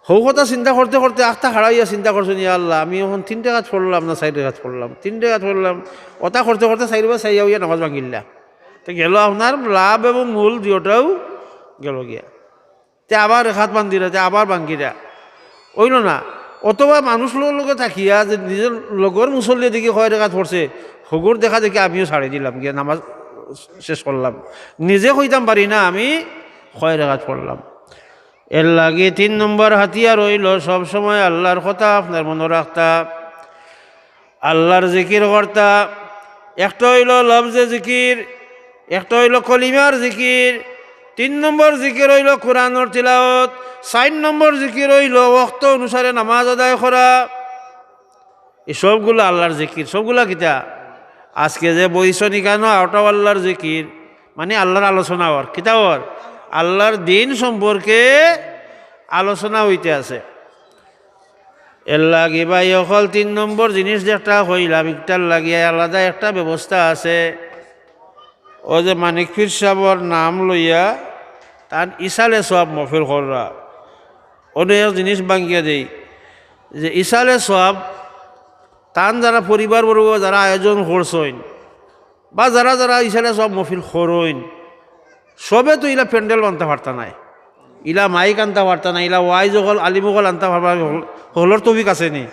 হৌ কথা চিন্তা করতে করতে আখটা খাড়াইয়া চিন্তা করছেন ইয়া আল্লাহ আমি এখন 3 কাজ পড়লাম না 4 কাজ পড়লাম, 3 কাজ পড়লাম, ওটা করতে করতে 4 চাইয়া হইয়া নামাজ ভাঙিল্লা, তো গেল আপনার লাভ এবং মূল দুটাও গেল গিয়া। তে আবার হাত বান্ধিরা তে আবার ভাঙ্গিরা ওইল না। অথবা মানুষ লোকে থাকিয়া যে নিজের লগর মুসল্লি দেখি কয় রেখাত পড়ছে হগুর দেখা দেখি আমিও ছাড়ি দিলাম গিয়া নামাজ শেষ করলাম, নিজে কইতাম পারি না আমি কয় রেখাত পড়লাম। এর লাগে 3 নম্বর হাতিয়ার হইল সবসময় আল্লাহর কথা আপনার মনে রাখতা, আল্লাহর জিকির করতা। একটা হইল লফজে জিকির, একটা হইল কলিমার জিকির, 3 নম্বর জিকির হইল কোরআনের তিলাওয়াত, 4 নম্বর জিকির হইল ওয়াক্ত অনুসারে নামাজ আদায় করা। এই সবগুলো আল্লাহর জিকির, সবগুলা কিতা আজকে যে বইছনি কেন ওটাও আল্লাহর জিকির, মানে আল্লাহর আলোচনা হওয়ার কিতা হওয়ার আল্লাহর দিন সম্পর্কে আলোচনা হইতে আছে। এর লাগে ভাই অকল 3 নম্বর জিনিস যেটা হইলাম একটার লাগিয়ে আলাদা একটা ব্যবস্থা আছে। ও যে মানিক পীর সাহেবর নাম লইয়া তার ইসালে সব মফিল কররা অনেক জিনিস ভাঙ্গিয়া দেই যে ইসালে সব তান যারা পরিবারবর্গ যারা আয়োজন করছেন বা যারা যারা ইসালে সব মফিল করইন সবে তো ইলা প্যান্ডেল আনতে পারতা নাই, ইলা মাইক আনতে পারতা না, ইলা ওয়াইজ হল আলিমগল আনতে পারবা হলর তবিক আছে নি।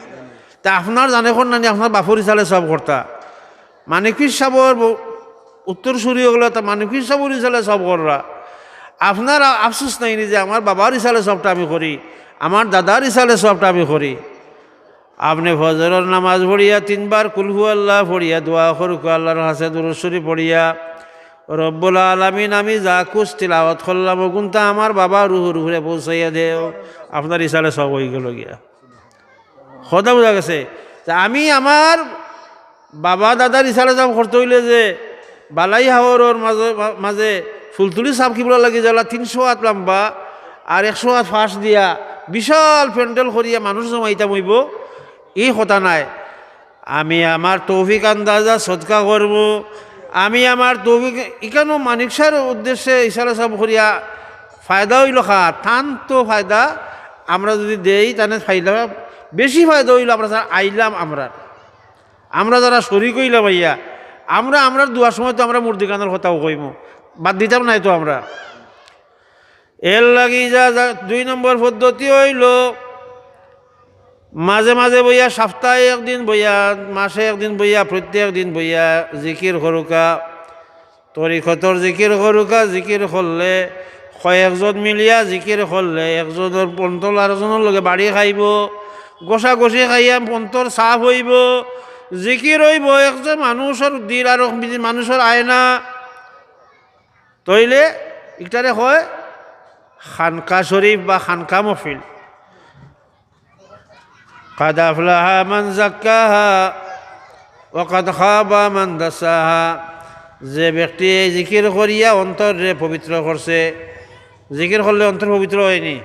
তা আপনার জানে কোন নানি আপনার বাপুর ইসালে সব করতা মানিক পীর সাহেবর উত্তর সুরি হলো তা মানিক পীর সাহেবর ইসালে সব কররা। আপনার আফসোস নাই যে আমার বাবার ইসালে সবটা আমি করি, আমার দাদার ইসালে সবটা আমি করি। আপনি ফজরের নামাজ পড়িয়া 3 বার কুলহু আল্লাহ পড়িয়া দোয়া করুক আল্লাহর কাছে দুরূদ শরীফ পড়িয়া রব্বুল আলামিন আমি যা কুছ তিলাওয়াত করলাম ওগুনটা আমার বাবা রুহুরে পৌঁছাইয়া দেও, আপনার ইসালে সব হয়ে গেল গিয়া। কথা বোঝা গেছে যে আমি আমার বাবা দাদার ইসালে সব করতে হইলে যে বালাই হাওয়ার মাঝে মাঝে ফুলতুলি সাপ কিবলা লাগি জ্বালা 300 হাত লম্বা আর 100 হাত ফাঁস দিয়া বিশাল প্যান্ডেল করিয়া মানুষ জমাইতাম হইব, এই কথা নাই। আমি আমার তৌফিক আন্দাজা সদকা করব, আমি আমার তৌফিক ইকানো মানিকসার উদ্দেশ্যে ইশারা সব করিয়া ফায়দা হইল খা টান তো ফায়দা আমরা যদি দেই তাহলে ফায়দা বেশি ফায়দা হইল আমরা যারা আইলাম আমরা যারা শরিক হইলাম ভাইয়া আমরা দুয়ার সময় তো আমরা মূর্তি কানের কথাও কইমু, বাদ দিতাম নাই তো আমরা। এর লাগি যা 2 নম্বর পদ্ধতি হইল মাঝে মাঝে বইয়া, সপ্তাহে একদিন বইয়া, মাসে একদিন বইয়া, প্রত্যেক দিন বইয়া জিকির করুকা, তরিকতর জিকির করুকা। জিকির করলে কয়েকজন মিলিয়া জিকির করলে একজনের পন্তর আরেকজনের লগে বাড়ি খাইব, গোসা গছি খাইয়া পন্তর সাফ হইব, জিকির হইব, একজন মানুষের দিল আর মানুষের আয়না তইলে ইটারে হয় খানকা শরীফ বা খানকা মহফিল। قد أفلح من زكاها وقد خاب من دساها। যে ব্যক্তি জিকির করিয়া অন্তরে পবিত্র করছে, জিকির করলে অন্তর পবিত্র হয়নি,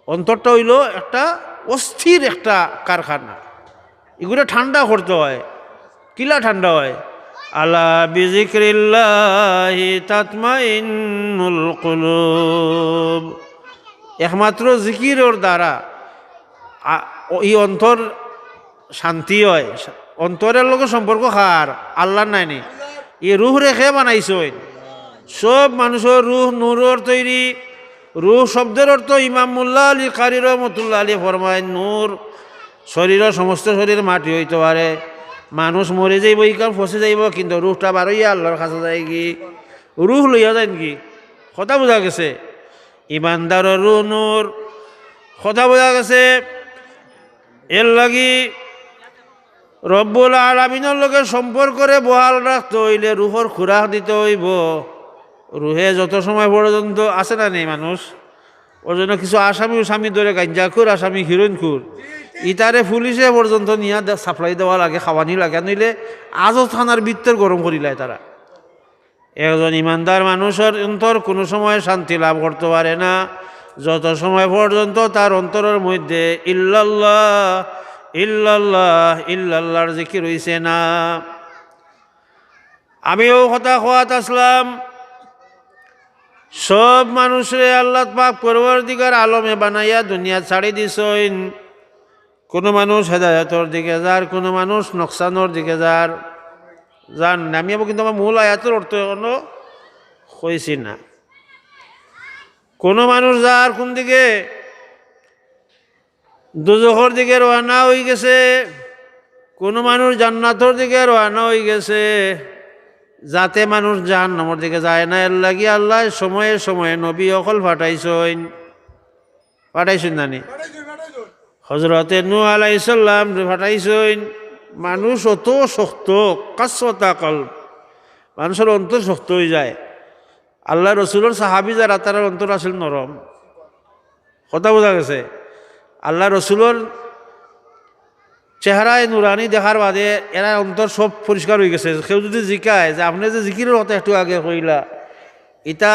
অন্তরটা হইল একটা অস্থির একটা কারখানা, এগুলো ঠান্ডা করতে হয়। কিলা ঠান্ডা হয়? আলা বিজিক্রিল্লাহি তাতমাইন্নুল কুলুব। একমাত্র জিকিরের দ্বারা এই অন্তর শান্তি হয়। অন্তরের লগে সম্পর্ক খার আল্লাহর নাইনি, এই রুহ রেখে বানাইছে। সব মানুষের রুহ নূরের তৈরি। রুহ শব্দের অর্থ ইমাম মোল্লা আলী কারি রহমতুল্লাহ আলী ফরমায় নূর। শরীরের সমস্ত শরীর মাটি হইতে পারে, মানুষ মরে যাইব, ইকাম ফসে যাইব, কিন্তু রুহটা বারইয়া আল্লাহর কাছে যায় কি, রুহ লইয়া যায় কি, কথা বোঝা গেছে? ইমানদারের রুহ নূর, কথা বোঝা গেছে? এর লাগি রব্বুল আলামিনের লগে সম্পর্করে বহাল রাখতে হইলে রুহর খুরাক দিতে হইব। রুহে যত সময় পর্যন্ত আছে না নেই মানুষ, ওর জন্য কিছু আসামি ধরে গাঞ্জাখুর, আসামি হিরোইনখুর, ইতারে পুলিশে পর্যন্ত নিয়ে সাপ্লাই দেওয়া লাগে, খাওয়ানি লাগে, নইলে আজও থানার ভিতর গরম করিলায় তারা। একজন ইমানদার মানুষের অন্তর কোনো সময় শান্তি লাভ করতে পারে না যত সময় পর্যন্ত তার অন্তরের মধ্যে ইল্লাল্লাহ ইল্লাল্লাহ ইল্লাল্লাহর জিকির হইছে না। আমিও কথা খোয়াত আসলাম, সব মানুষরে আল্লাহ পাক পরবর্তীকার আলমে বানাইয়া দুনিয়া ছাড়ি দিছেন। কোনো মানুষ হেদায়তর দিকে যার, কোনো মানুষ নকশানোর দিকে যার আমি কিন্তু আমার মূল আয়াতের অর্থ এখনো কইছি না। কোনো মানুষ যার কোন দিকে, দুজখর দিকে রওনা হয়ে গেছে, কোনো মানুষ জান্নাতর দিকে রওনা হয়ে গেছে, যাতে মানুষ জাহান্নামের দিকে যায় না। এর লাগি আল্লাহ সময়ে সময়ে নবী অকল ফাটাইছেন জানি, হযরতে নূহ আলাইহিস সালাম ফাটাইছেন। মানুষ অত শক্ত, কাসওয়াতা কলব, মানুষের অন্তর শক্ত হয়ে যায়। আল্লাহ রসুলের সাহাবি যারা, তার অন্তর আসলে নরম, কথা বোঝা গেছে? আল্লাহ রসুলের চেহারায় নুরানি দেখার বাদে এরা অন্তর সব পরিষ্কার হয়ে গেছে। কেউ যদি জিকায় যে আপনি যে জিকিরের কথা একটু আগে কইলা, এটা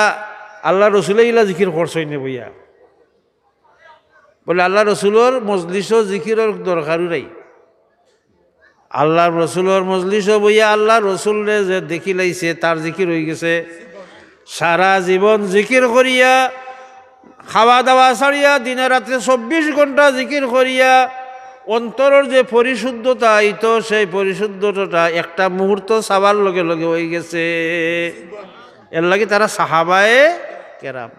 আল্লাহ রসুলে ইলা জিকির করছই নে বইয়া, বলে আল্লাহ রসুলের মজলিসও জিকিরের দরকারও নাই। আল্লাহ রসুলের মজলিসও বইয়া আল্লাহ রসুলরে যে দেখি লাইছে তার জিকির হয়ে গেছে। সারা জীবন জিকির করিয়া, খাওয়া দাওয়া ছাড়িয়া, দিনে রাত্রে 24 ঘন্টা জিকির করিয়া অন্তরের যে পরিশুদ্ধতা, তো সেই পরিশুদ্ধতা একটা মুহূর্ত সাবার লগে লগে হয়ে গেছে। এর লাগে তারা সাহাবায়ে কেরাম,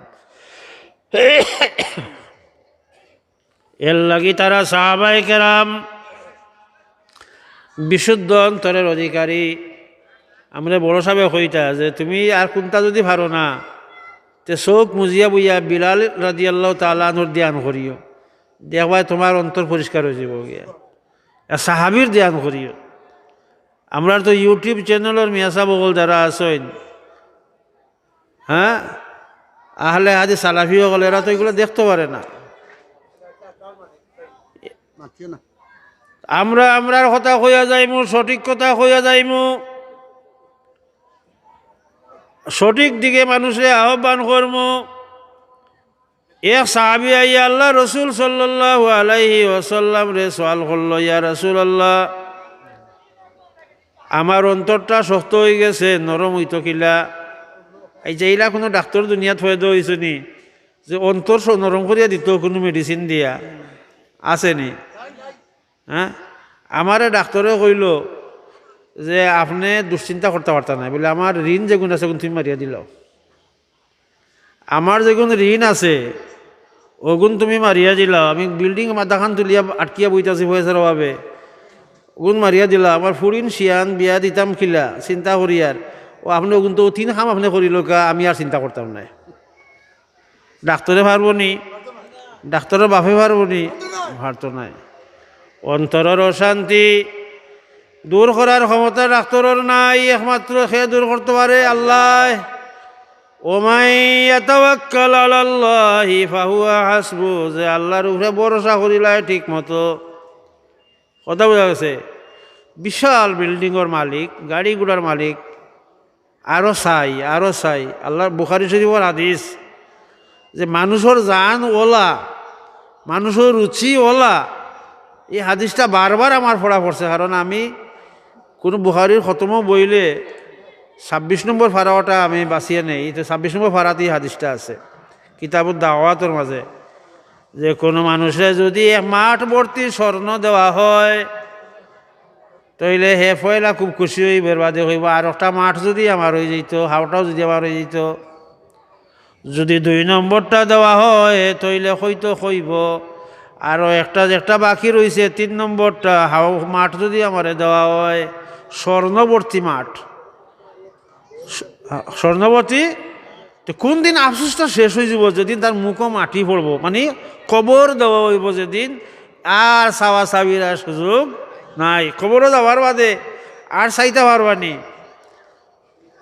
এর লাগি তারা সাহাবায়ে কেরাম বিশুদ্ধ অন্তরের অধিকারী। আমরা বড় সাহেব কইতা যে তুমি আর কোনটা যদি পারো না, তে চোখ মুজিয়া বইয়া বিলাল রাদিয়াল্লাহু তাআলা আনহুর ধ্যান করিও, দেখবা তোমার অন্তর পরিষ্কার হয়ে যাব গিয়া। সাহাবীর ধ্যান করিও। আমরা তো ইউটিউব চ্যানেলের মিয়াসা বগল যারা আছেন, হ্যাঁ, আহলে হাদিস সালাফি হল, এরা তো এগুলো দেখতে পারে না। আমরার কথা কইয়া যাইমু, সঠিক কথা কইয়া যাইমু, সঠিক দিকে মানুষের আহ্বান করমু। এক সাহাবী আইয়া আল্লাহ রসুল সাল্লাল্লাহু আলাইহি ওয়াসাল্লাম রে সওয়াল করল, ইয়া রাসূলুল্লাহ, আমার অন্তরটা শক্ত হয়ে গেছে, নরম হইতো কিলা? এই যে এইলা কোনো ডাক্তার দুনিয়াত হয়ে হয়েছে নি যে অন্তর নরম করিয়া দিত কোনো মেডিসিন দিয়া? আসেনি? হ্যাঁ, আমারে ডাক্তারে কইল যে আপনি দুশ্চিন্তা করতে পারতেন না, বলে আমার ঋণ যেগুন আছে তুমি মারিয়া দিল, আমার যেগুন ঋণ আছে ওগুন তুমি মারিয়া দিলা, আমি বিল্ডিং মাথাখান তুলিয়া আটকিয়া বইতাছি পয়সার অভাবে, ওগুন মারিয়া দিলা, আমার ফুরিন শিয়ান বিয়া দিতাম খিলা চিন্তা করিয়ার, ও আপনি ওগুন তো তিন খাম আপনি করিল কা, আমি আর চিন্তা করতাম না। ডাক্তারে পারবো নি, ডাক্তারের বাপে পারবো নি, পারতো নাই। অন্তরের অশান্তি দূর করার ক্ষমতা ডাক্তারের নাই, একমাত্র সে দূর করতে পারে আল্লাহ। ওমাই ইয়াতাওয়াক্কাল আলাল্লাহি ফাহুয়া হাসবু, যে আল্লাহর উপরে ভরসা করিলায় ঠিক মতো। কথা বোঝা গেছে? বিশাল বিল্ডিংয়ের মালিক, গাড়ি ঘোড়ার মালিক, আরো চাই আরো চাই। আল্লাহর বুখারী শরীফের হাদিস যে মানুষের জান ওলা, মানুষের রুচি ওলা, এই হাদিসটা বারবার আমার পড়া পড়ছে, কারণ আমি কোনো বুখারীর খতমও বইলে 26 নম্বর ফারাওয়াটা আমি বাঁচিয়ে নেই, তো 26 নম্বর ফারাতেই হাদিসটা আছে কিতাবুদ দাওয়াতের মাঝে, যে কোনো মানুষের যদি এক মাঠ ভর্তি স্বর্ণ দেওয়া হয় তাইলে হে ফয়লা খুব খুশি হই, বেরবাদে হইব। আর একটা মাঠ যদি আমার হয়ে যেত, হাওটাও যদি আমার হয়ে যেত, যদি 2 নম্বরটা দেওয়া হয় তাইলে হয়তো হইব, আরও একটা বাকি রয়েছে 3 নম্বরটা, মাঠ যদি আমারে দেওয়া হয়, স্বর্ণবর্তী মাঠ, স্বর্ণবতী, তো কোন দিন আফসোসটা শেষ হয়ে যাব, যেদিন তার মুখও মাটি পড়ব, মানে কবর দেওয়া হইব যেদিন, আর চাওয়া চাবির আর সুযোগ নাই, কবরও যাওয়ার বাদে আর চাইতে পারবানি।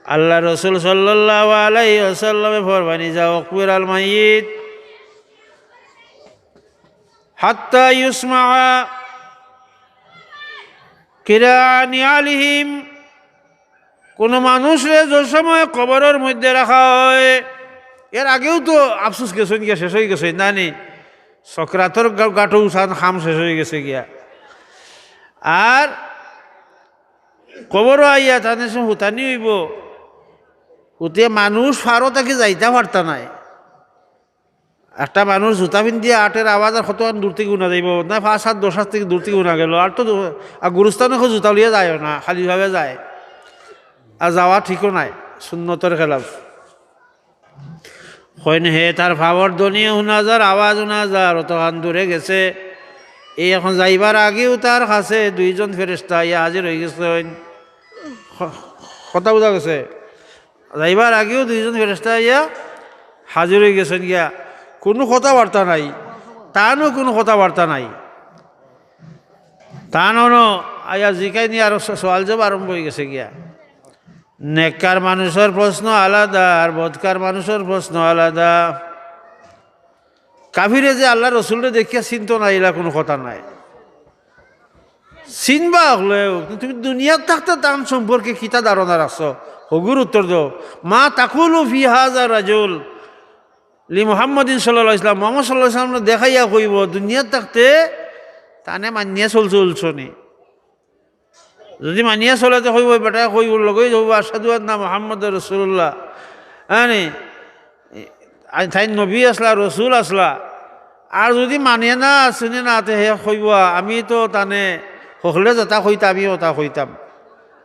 আল্লাহ রসুল সাল্লাল্লাহু আলাইহি ওয়াসাল্লামে ফরমানি, যা ওয়াকবির আল মাইয়িত হাত্তা ইউসমা কিরানি আলিহিম, কোন মানুষরে যে সময় কবরের মধ্যে রাখা হয়, এর আগেও তো আফসোস গেছেন গিয়া, শেষ হয়ে গেছে না নি, সক্রাতর গাটো উঠান খাম শেষ হয়ে গেছে গিয়া, আর কবরও আইয়া তাদের সঙ্গে হুতানি হইব, হুতে মানুষ ফারো তাকে যাইতে পারতা নাই। একটা মানুষ জুতা পিন্ধিয়ে আটের আওয়াজ আর কত দূর থেকে গুণা যাইব না, 5-7-10 হাত থেকে দূর থেকে গুণা গেল, আর তো গুরুস্থানে জুতা লিয়ে যায় না, খালিভাবে যায়, আর যাওয়া ঠিকও নাই, সুন্নতর খেলাফ। হইন হে তার ভাবর ধ্বনিও শোনা যার, আওয়াজ শোনা যার, অতখান দূরে গেছে। এই এখন যাইবার আগেও তার কাছে 2 জন ফেরেশতা ইয়া হাজির হয়ে গেছে। কথা বোঝা গেছে? যাইবার আগেও 2 জন ফেরেশতা ইয়া হাজির হয়ে গেছেন গিয়া, কোনো কথাবার্তা নাই, তানও কোনো কথাবার্তা নাই, তানও আয়া জিকাই নিয়ে আরো সওয়াল জবাব আরম্ভ হয়ে গেছে গিয়া। নেককার মানুষের প্রশ্ন আলাদা আর বদকার মানুষের প্রশ্ন আলাদা। কাফিরে যে আল্লাহ রসুলরে দেখিয়া চিন্ত না, এলা কোনো কথা নাই, চিনবা হলেও তুমি দুনিয়ার থাকতে তান সম্পর্কে কিতা ধারণা রাখছো, হগুর উত্তর দাও। মা তাকুলু ফি হাযা রাজুল লি মুহাম্মাদিন সাল্লাল্লাহু আলাইহি ওয়াসাল্লাম, মুহাম্মদ সাল্লাল্লাহু আলাইহি ওয়াসাল্লাম দেখাইয়া কইব দুনিয়ার থাকতে তানে মানিয়া চলছো নি, যদি মানিয়া চলাতে কইব বেটা কইব লগেই যাব আশহাদু আন্না মুহাম্মাদুর রাসূলুল্লাহ, আনি তাই নবী আসলা রসুল আসলা। আর যদি মানিয়ে না শুনে না তে হে কইব আমি তো তানে হকলে যেটা কইতাম আমিও তা কইতাম,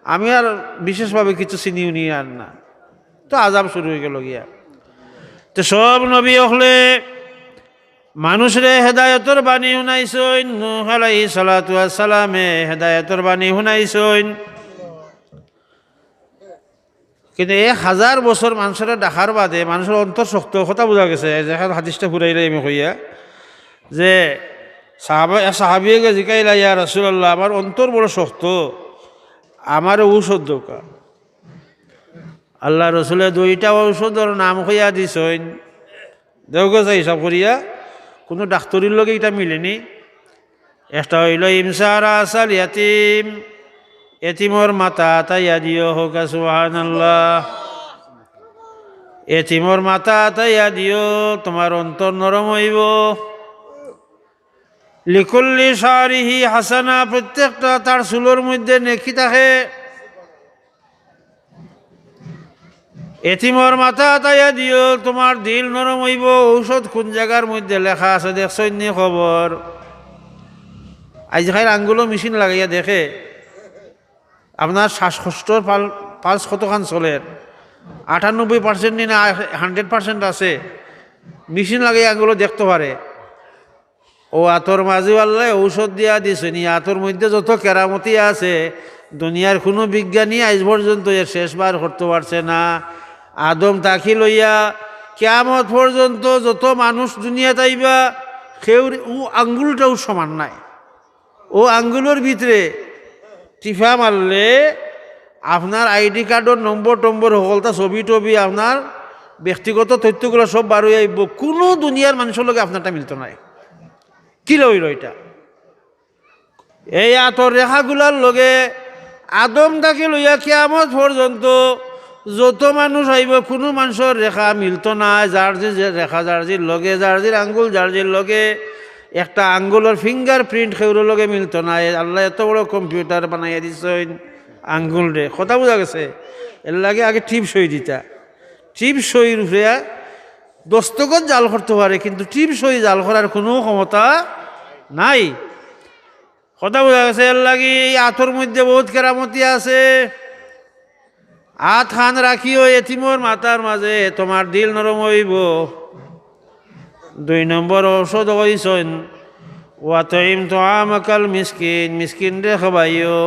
আমি আর বিশেষভাবে কিছু চিনিও নি আর না, তো আজাব শুরু হয়ে গেল গিয়া। তো সব নবী হলে মানুষরে হেদায়তর বাণী শুনাইছেন, নূহ আলাইহিস সালাতু ওয়াস সালামে হেদায়তর বাণী শুনাইছেন, কিন্তু 1000 বছর মানুষের ডাকার বাদে মানুষের অন্তর শক্ত। কথা বোঝা গেছে? যেখান হাদিসটা ফুরাইলে আমি কইয়া যে সাহাবিকে জিকাইলা, ইয়া রাসূলুল্লাহ আমার অন্তর বড় শক্ত, আমার ঔষধ দরকার। আল্লাহ রসুলের 2টা ঔষধের নাম কইয়া দিছেন, দেওগে যাই হিসাব করিয়া, কোনো ডাক্তারির লগে এটা মিলেনি। একটা হইল ইমসার আসাল ইয়াতিম, এতিমর মাতা তাইয়া দিও হোক সুবহানাল্লাহ, এতিমর মাতা তাইয়া দিও, তোমার অন্তর নরম হইব। লিকুল্লি শারিহি হাসানা, প্রত্যেকটা তার চুলোর মধ্যে নেকি থাকে। এতিমর মাথা তাইয়া দিও, তোমার দিল নরম হইব। ঔষধ কোন জায়গার মধ্যে লেখা আছে দেখছনি খবর? আজকাল আঙ্গুলও মেশিন লাগাইয়া দেখে আপনার শ্বাসকষ্টর পালস কতখান চলে, 98% না 100% আছে, মেশিন লাগাইয়া আঙ্গুলও দেখতে পারে। ও আতর মাঝে আল্লাহ ঔষধ দিয়া দিছে নি, আতর মধ্যে যত কেরামতি আছে দুনিয়ার কোনো বিজ্ঞানী আজ পর্যন্ত এর শেষবার করতে পারছে না। আদম তাকি লইয়া কিয়ামত পর্যন্ত যত মানুষ দুনিয়া তাইবা কেউ ও আঙ্গুলটাও সমান নাই। ও আঙ্গুলের ভিতরে টিফা মারলে আপনার আইডি কার্ডের নম্বর সকলটা ছবি টবি আপনার ব্যক্তিগত তথ্যগুলো সব বার হয়ে আইব। কোনো দুনিয়ার মানুষের লগে আপনারটা মিলত নাই। কি লইল এটা? এই আতর রেখাগুলার লগে আদম তাকে লইয়া কিয়ামত পর্যন্ত যত মানুষ আইব কোনো মানুষের রেখা মিলত না। যার যে রেখা যার যে লগে, যার যে আঙ্গুল যার যে লগে, একটা আঙ্গুলের ফিঙ্গার প্রিন্ট সেগুলোর লগে মিলত না। আল্লাহ এত বড় কম্পিউটার বানাইয়া দিচ্ছেন আঙ্গুল রে, কথা বোঝা গেছে? এর লাগে আগে টিপ সই দিতা, টিপ সইর উপরে দস্তখত জাল করতে পারে, কিন্তু টিপ সই জাল করার কোনো ক্ষমতা নাই, কথা বোঝা গেছে? এর লাগে এই আতর মধ্যে বহুত কেরামতি আছে। আত খান রাখিও এতিমর মাতার মাঝে, তোমার দিল নরম হইব। 2 নম্বর ঔষধ হইছেন ওয়াতাইম তুআমাকাল মিসকিন, মিসকিন রে খাবাইও।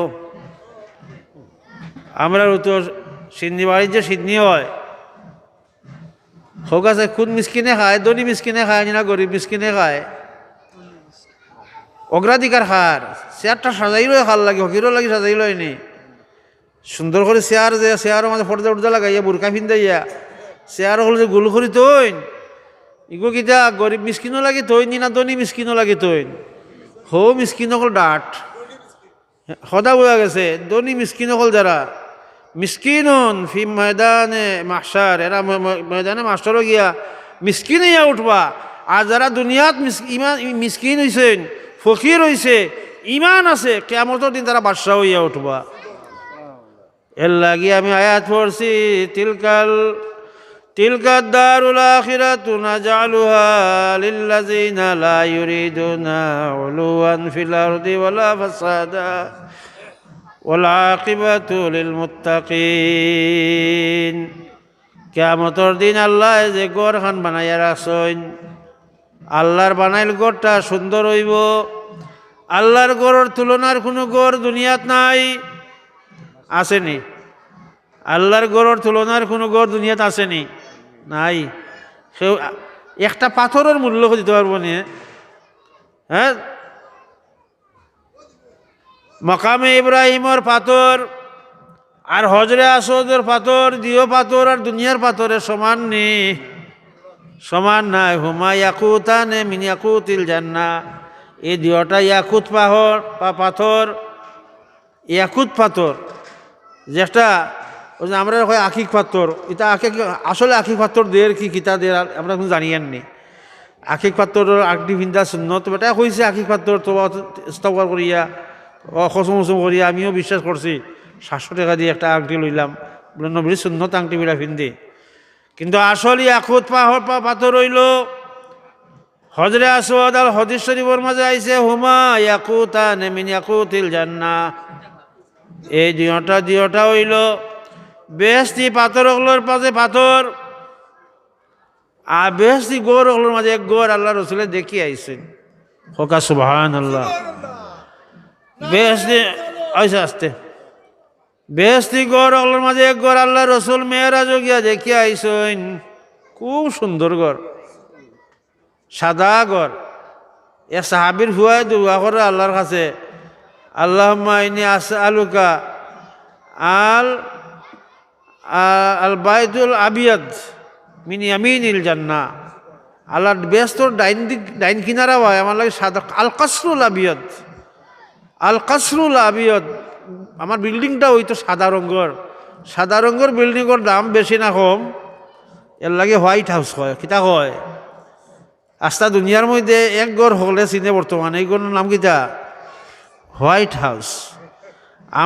আমরা তো সিন্নি বাড়ির যে সিন্নি হয় হোক আছে, কোন মিসকিনে খায়? ধনী মিসকিনে খায় না গরিব মিসকিনে খায়? অগ্রাধিকার খার চেয়ারটা সাজাইলই খাল লাগে, হকিরও লাগে সাজাইলই নি সুন্দর করে চেয়ার, যে চেয়ারের মাঝে ফর্দা উর্দা লাগাইয়া বুরকা ফিন্দাইয়া চেয়ার হল যে গুল করি তৈন, ইগো কিতা গরিব মিসকিনও লাগে তৈন না ধনী মিসকিনও লাগে তৈন? হো মিসকিন হল ডাট, সদা বোঝা গেছে? ধনী মিসকিন হল যারা মিসকিনুন ফি ময়দানে মাহশার, এরা ময়দানে মাস্টারও গিয়া মিসকিন হইয়া উঠবা। আর যারা দুনিয়াত মিসকিন হইছেন, ফকির হইছে, ইমান আছে, কিয়ামতের দিন তারা বাদশাহ হইয়া উঠবা। এর লাগি আমি আয়াত পড়ছি, তিলকা দারুল আখিরাতু নাজআলুহা লিল্লাযিনা লা ইউরিদুনা উলুওয়ান ফিল আরদি ওয়ালা ফাসাদা ওয়াল আকিবাতু লিল মুত্তাকিন। কিয়ামতের দিন আল্লাহ যে গড় খান বানাইয়া রাখছেন, আল্লাহর বানাইল গড়টা সুন্দর হইব। আল্লাহর গড়ের তুলনার কোনো গড় দুনিয়াত নাই, আসেনি? আল্লাহর গড়ের তুলনার কোনো গড় দুনিয়াত আসেনি? নাই। সেও একটা পাথরের মূল্য দিতে পারবো না। হ্যাঁ, মকামে ইব্রাহিমর পাথর আর হজরে আসদের পাথর, দিও পাথর আর দুনিয়ার পাথরের সমান নেই, সমান নাই। হুমা ইয়াকুতানে মিন ইয়াকুতিল জান্নাহ, এই দিওটা ইয়াকুত পাথর, ইয়াকুত পাথর যেটা ওই যে আমরা হয় আখিক পাথর, এটা আসলে আখিক পাথর দের কি কিতা দের আমরা কোনো জানিয়াননি। আখিক পাথর আগডি ভিন্দা সুন্নত বেটা হয়েছে, আখিক পাথর তো স্তবর করিয়া খসম করিয়া আমিও বিশ্বাস করছি। 700 টাকা দিয়ে একটা আংটি লইলাম, বলে নবীর সুন্নত আংটি বিড়া ফিন্দি, কিন্তু আসলে ইয়াকুত পাথর হইল হজরে আসওয়াদ আর হাদিস শরীফের মাঝে আইছে হুমা ইয়াকুতানে মিন ইয়াকুতিল জান্নাহ। এই দিওটা হইল বেহেশতি পাথর ওগুলোর পাশে পাথর, আর বেহেশতি গোর ওগুলোর মাঝে এক গোর আল্লাহ রসুলের দেখি আইছেন। হোকা সুবহানাল্লাহ। বেহেশতি আইসা আসতে বেহেশতি গোর ওগুলোর মাঝে এক গোর আল্লাহ রসুল মেয়েরাজও গিয়া দেখি আইছেন। খুব সুন্দর গড়, সাদা গড়। এক সাহাবির হুয়ায় দোয়া করে আল্লাহর কাছে, আল্লাহুম্মা ইন্নী আসআলুকা আল বাইতুল আবিয়াদ মিন ইয়ামিনিল জান্নাহ। আল্লাহর বেহেশতের ডাইন কিনারা হয় আমার লাগে সাদা, আল কাসরুল আবিয়াদ, আল কাসরুল আবিয়াদ। আমার বিল্ডিংটা ওই তো সাদা রঙের বিল্ডিংয়ের দাম বেশি না কম? এর লাগে হোয়াইট হাউস হয়, কিতা হয়? আস্তা দুনিয়ার মধ্যে এক গড় হলে চিনে বর্তমানে এই গড়ের নাম কিতা? White house.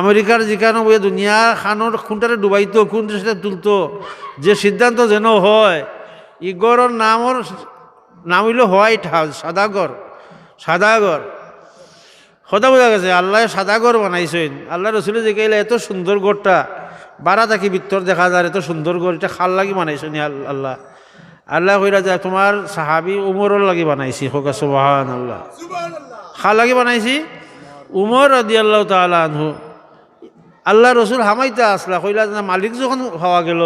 আমেরিকার যেখানে ওই দুনিয়া খানোর কোনটারে ডুবাইতো, কোন দেশটা তুলতো, যে সিদ্ধান্ত যেন হয়, ই গড়ের নাম হইল হোয়াইট হাউস, সাদা গড়। কথা বোঝা গেছে। আল্লাহ সাদা ঘর বানাইছেন, আল্লাহ রসুলে যে গেলে এত সুন্দর ঘরটা বারা থাকি ভিতর দেখা যায়, এত সুন্দর ঘর এটা খাল লাগি বানাইছেন আল্লাহ। আল্লাহ কইরা যায় তোমার সাহাবি উমরের লাগি বানাইছি, হোক সুবহানাল্লাহ। খাল লাগি বানাইছি উমর রাদিয়াল্লাহু তাআলা আনহু। আল্লাহ রসুল হামাইতা আসলা কইলা না মালিক যখন হওয়া গেল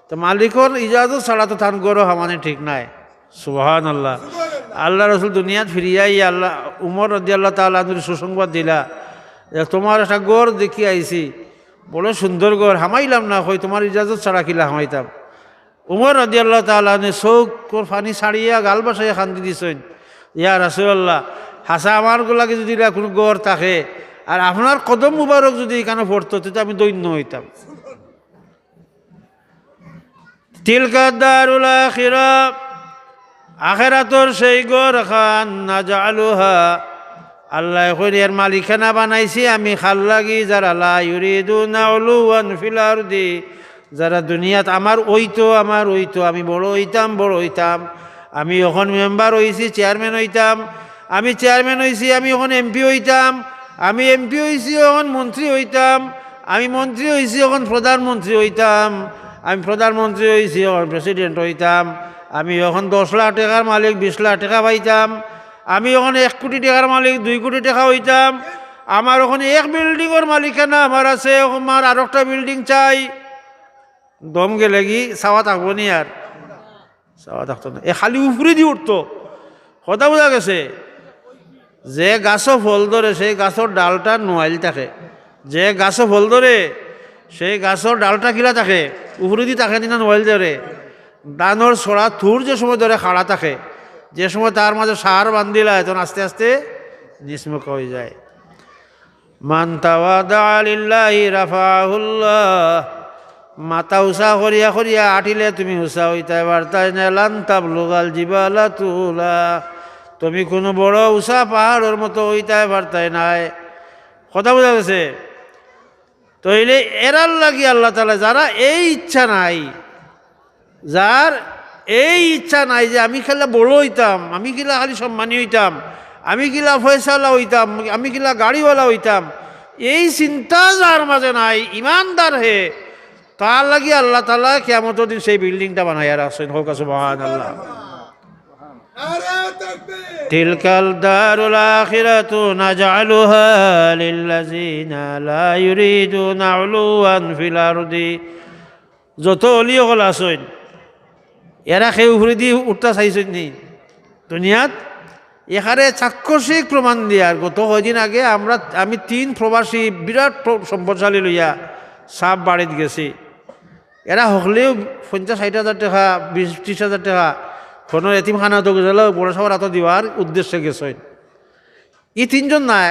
তো মালিকর ইজাজত ছাড়া তো তার গরো হামানে ঠিক নাই। সুবহানাল্লাহ। আল্লাহ রসুল দুনিয়াত ফিরিয়াই আল্লাহ উমর রাদিয়াল্লাহু তাআলা আনহুর সুসংবাদ দিলা যে তোমার একটা গড় দেখি আইছি, বড় সুন্দর গড়, হামাইলাম না, কই তোমার ইজাজত ছাড়া কিলা হামাইতাম। উমর রাদিয়াল্লাহু তাআলা আনহু চোখ পানি ছাড়িয়া গাল বাসাইয়া খান্দি দিছেন, ইয়া রাসূলুল্লাহ, হাসা আমার গোলাকে যদি কোনো গড় থাকে আর আপনার কদম মুবারক যদি এখানে পড়তো তো আমি দৈন্য হইতাম। তিলকা দারুল আখিরাহ, আখিরাতর সেই গড় খান নাজালুহা, আল্লাহ কইয়ার মালিকানা বানাইছি আমি খাল লাগি যারা লা ইউরিদুনা উলুওয়ান ফিল আরদি, যারা দুনিয়াত আমার ওইতো আমি বড় হইতাম, আমি এখন মেম্বার হইছি চেয়ারম্যান হইতাম, আমি চেয়ারম্যান হইছি আমি এখন এমপি হইতাম, আমি এমপি হইছি এখন মন্ত্রী হইতাম, আমি মন্ত্রী হইছি এখন প্রধানমন্ত্রী হইতাম, আমি প্রধানমন্ত্রী হইছি এখন প্রেসিডেন্ট হইতাম, আমি এখন 10 লাখ টাকার মালিক 20 লাখ টাকা পাইতাম, আমি এখন 1 কোটি টাকার মালিক 2 কোটি টাকা হইতাম, আমার ওখানে 1 বিল্ডিংয়ের মালিকানা আমার আছে, আমার আর একটা বিল্ডিং চাই। দম গেলে কি চাওয়া থাকবো নি? আর চাওয়া থাকতো না, খালি উফরে দিয়ে উঠতো। কথা বোঝা গেছে। যে গাছও ফল ধরে সেই গাছের ডালটা নোয়াইল থাকে, যে গাছও ফল ধরে সেই গাছের ডালটা কিলা থাকে উফরে দিয়ে থাকে না নোয়াইল ধরে। ডানোর ছড়া থুর যে সময় ধরে খাড়া থাকে, যে সময় তার মাঝে সার বান্ধিলা তখন আস্তে আস্তে নিষ্মুখ হয়ে যায়। মান তাওয়াদা লিল্লাহি রাফাহুল্লাহ, মাথা উষা করিয়া করিয়া আটিলে তুমি উষা হইতে পারতাই না। লান তাবলুগাল জিবালা তুলা, তুমি কোনো বড় উষা পাহাড়ের মতো হইতে পারতাই নাই। কথা বোঝা গেছে। তইলে এরার লাগি আল্লাহ তাআলা যারা এই ইচ্ছা নাই, যার এই ইচ্ছা নাই যে আমি খেলা বড় হইতাম, আমি কিলা খালি সম্মানী হইতাম, আমি কিলা ফয়সালা হইতাম, আমি কিলা গাড়িওয়ালা হইতাম, এই চিন্তা যার মাঝে নাই, ইমানদার হে, তার লাগি আল্লাহ তাআলা কিয়ামতের দিন সেই বিল্ডিংটা বানাইয়া রাখছেন। হোক সুবহানাল্লাহ। তিলকাল দারুল আখিরাতু নাজআলুহা লিল্লাযিনা লা ইউরিদুনা উলুওয়ান ফিল আরদি, যত অলিও হল আছেন এরা সেই উফরে দিয়ে উঠতে চাইছেন নি দুনিয়াত? এখানে চাক্ষুষিক প্রমাণ দিয়ার গত কয়দিন আগে আমি 3 প্রবাসী বিরাট সম্পদশালী লইয়া সাপ বাড়িত গেছি। এরা হকলেও 50-60 হাজার টাকা 20-30 হাজার টাকা কোনো এতিমখানা তো গেল বড় সবার হাতে দেওয়ার উদ্দেশ্যে গেছেন। ই 3 জন নাই,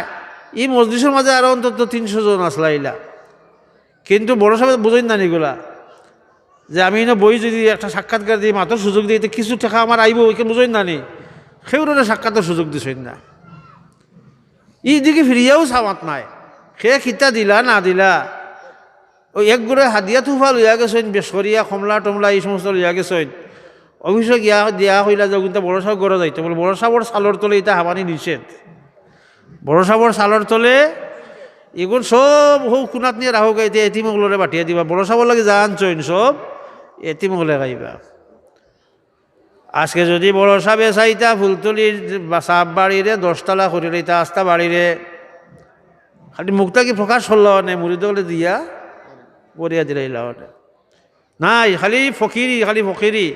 ই মজলিসের মাঝে আরো অন্তত 300 জন আসলা ইলা, কিন্তু বড় সবাই বোঝেন না নিগুলা যে আমি বই যদি একটা সাক্ষাৎকার দিই মাত্র সুযোগ দিই তো কিছু টাকা আমার আইব, ওইকে বোঝেন না নি, সেগুলো সাক্ষাতের সুযোগ দিছেন না। ই দিকে ফিরিয়াও সামাত নাই, সে খিতা দিলা না দিলা ওই এক গুড়ে হাদিয়া তুফা লইয়া গেছেন, বেসরিয়া কমলা টমলা এই সমস্ত লইয়া গেছেন। অফিসে গিয়া দিয়া হইলা যে কিন্তু বড় সাহেব গড়ে যাইতে বলে বড় সাহেবর সালর তলে এটা হামানি নিষেধ। বড় সাহেবর সালর তলে এগুলো সব হোক খুনাত নিয়ে রাহো গাইতে এতিমগুলোরে বাটিয়ে দিবা, বড় সাহেবর লাগে যা আনছইন সব এতিমগুলো গাইবা। আজকে যদি বড় সাহেবে চাইতা ফুলতলির সাপ বাড়িরে 10 তলা করে লইতা, আস্তা বাড়িরে খালি মুখটা কি প্রকাশ করল নে মুড়িদলে দিয়া বরিয়া দিলাইলা নাই, খালি ফকিরি।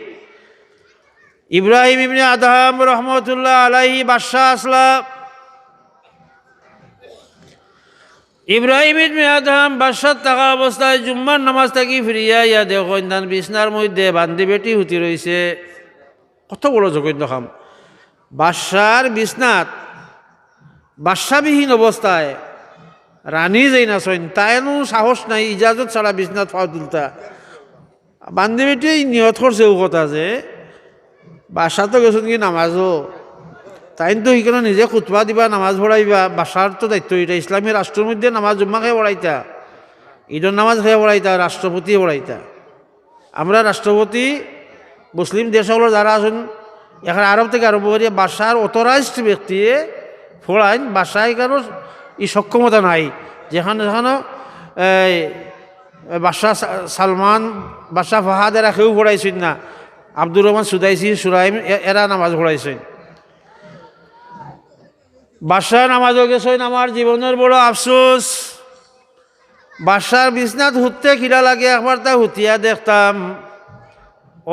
ইব্রাহিম ইবনে আদহাম রহমতুল্লাহ আলাইহি বাদশাহ আসলা। ইব্রাহিম ইবনে আদহাম বাদশাহ থাকা অবস্থায় জুম্মার নামাজ থাকি ফিরিয়া ইয়া দেখেন তান বিছনার মধ্যে বান্দি বেটি হুতি রয়েছে। কত বড় জঘন্য কাম! বাদশার বিছনাত বাদশাবিহীন অবস্থায় রানী যাই না সইন, তাইনো সাহস নাই ইজাজত ছাড়া বিছনাত ফাও তুলতা। বান্দি বেটি নিয়ত করছে ও কথা যে বাদশাহ তো গেছেন কি নামাজও, তাই তো সেইখানে নিজে খুতবা দিবা নামাজ পড়াইবা, বাদশার তো দায়িত্ব এটা। ইসলামী রাষ্ট্রের মধ্যে নামাজ জুম্মা খেয়ে পড়াইতা, ঈদের নামাজ খেয়ে পড়াইতা, রাষ্ট্রপতি পড়াইতা। আমরা রাষ্ট্রপতি মুসলিম দেশগুলো যারা আছেন এখানে আরব থেকে আরম্ভ করিয়া বাদশার অথরাইজড ব্যক্তি পড়াইন, বাদশাহ কারো এই সক্ষমতা নাই। যেখানে যেখানে বাদশাহ সালমান, বাদশাহ ফাহাদ এরা কেউ পড়াইছেন না, আব্দুর রহমান সুদাইসি, সুরাইম এরা নামাজ পড়াইছেন। বাদশাহ নামাজও গেছেন। আমার জীবনের বড় আফসোস, বাদশার বিছনাথ হুততে খিরা লাগে একবার তা হুতিয়া দেখতাম,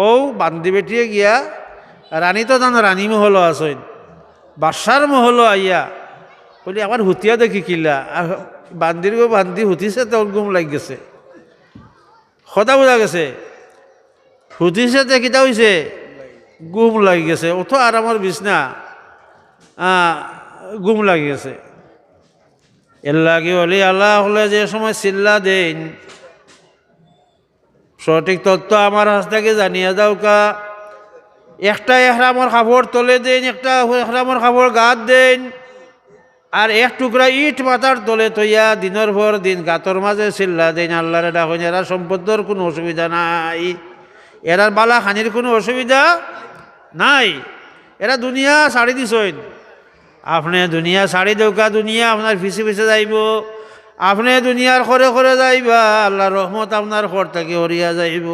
ও বান্দি বেটিয়ে গিয়া রানী তো জানো রানী মহল আছেন, বাদশার মহল আইয়া বলি আমার হুতিয়া দেখি কিলা, আর বান্দির গো বান্দি হুতিছে, তোর গুম লাগ গেছে, সদা বোঝা গেছে হুতিছে তে কিতা হয়েছে, গুম লাগি গেছে। অত আর আমার বিছনা গুম লাগি গেছে। এর লাগে হলে আল্লাহ হলে যে সময় চিল্লা দেন, সঠিক তথ্য আমার হাত থেকে জানিয়ে দাও কা। একটা এহরামর খাবর তলে দেন, একটা এহরামর খাবর গাত দেন, আর এক টুকরা ইট মাথার তলে তৈয়া দিনের পর দিন গাতর মাঝে চিল্লা দেন আল্লাহরে ডাকেন। এরা সম্পদের কোনো অসুবিধা নাই, এরার বালা খানির কোনো অসুবিধা নাই, এরা দুনিয়া ছাড়ি দিছেন। আপনি দুনিয়া ছাড়ি দেউকা, দুনিয়া আপনার পিছে পিছে যাইব, আপনি দুনিয়ার করে করে যাইবা, আল্লাহর রহমত আপনার ঘর থেকে হরিয়া যাইব।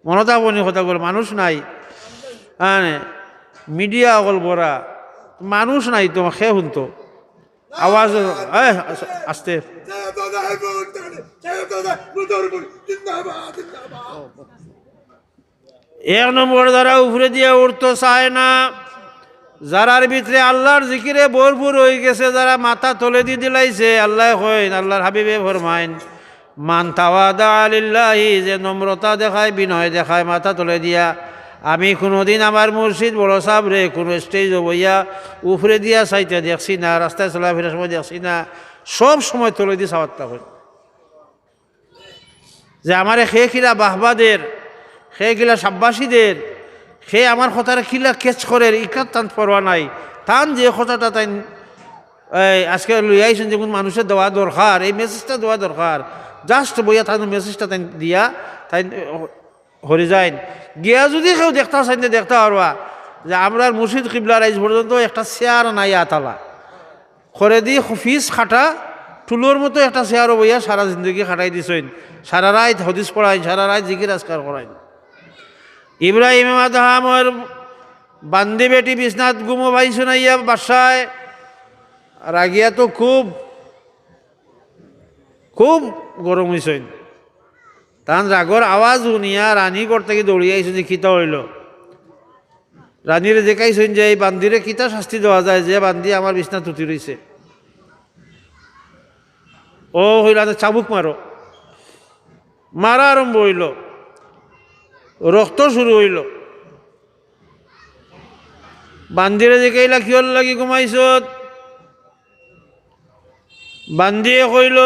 মনত আপনি কথা বল, মানুষ নাই, হ্যাঁ মিডিয়া অকল বরা, মানুষ নাই তো খে শুনতো আওয়াজ আসতে। এক নম্বর যারা উপরে দিয়ে উঠতে চায় না, যারার ভিতরে আল্লাহর জিকিরে ভরপুর হয়ে গেছে, যারা মাথা তলে দিয়ে দিলাইছে, আল্লাহ কইন, আল্লাহর হাবিবে ফরমাইন, মান তাওয়াদা লিল্লাহি, যে নম্রতা দেখায়, বিনয় দেখায় মাথা তলে দিয়া, আমি কোনোদিন আমার মুর্শিদ বড় সাহেব রে কোনো স্টেজ বইয়া উপরে দিয়া চাইতে দেখছি না, রাস্তায় চলাফেরার সময় দেখছি না, সব সময় তলে দিয়ে চাওয়ারটা হয়। যে আমারে খে খিলা বাহবাদের, খে গিলা সাব্বাসীদের, সে আমার কথাটা খিলা কেচ করে, ইকার টান পরোয়া নাই, টান যে কথাটা তাই আজকে লই আইছেন, যেমন মানুষের দেওয়া দরকার, এই মেসেজটা দেওয়া দরকার, জাস্ট বইয়া তাই মেসেজটা তাই দিয়া তাই হরে যায়। গিয়া যদি কেউ দেখতে চাই না, দেখতে পারবা যে আমরা মুর্শিদ কিবলার আজ পর্যন্ত একটা চেয়ার নাই আতালা করে দিয়ে ফিস খাটা টুলোর মতো একটা চেয়ারও বইয়া সারা জিন্দগি খাটাই দিছেন, সারা রাত হদিস পড়াইন, সারা রাত জিকির আজকার করাইন। ইব্রাহিম আদহামর বান্দি বেটি বিছনাথ গুমো ভাই শুনাইয়া বাসায় রাগিয়া তো খুব খুব গরম হয়েছেন। তান রাগর আওয়াজ শুনিয়া রানী করতে গিয়ে দৌড়িয়ে আইসেন যে কিতা হইল। রানীরে দেখাইছেন যে এই বান্দিরে কিতা শাস্তি দেওয়া যায়, যে বান্দি আমার বিছনা তুতি রয়েছে। ও হইল চাবুক মারো, মারা আরম্ভ হইল, রক্ত শুরু হইল। বান্দিরে দেখাইলা কিয়র লাগি ঘুমাইছ, বান্দিয়ে কইল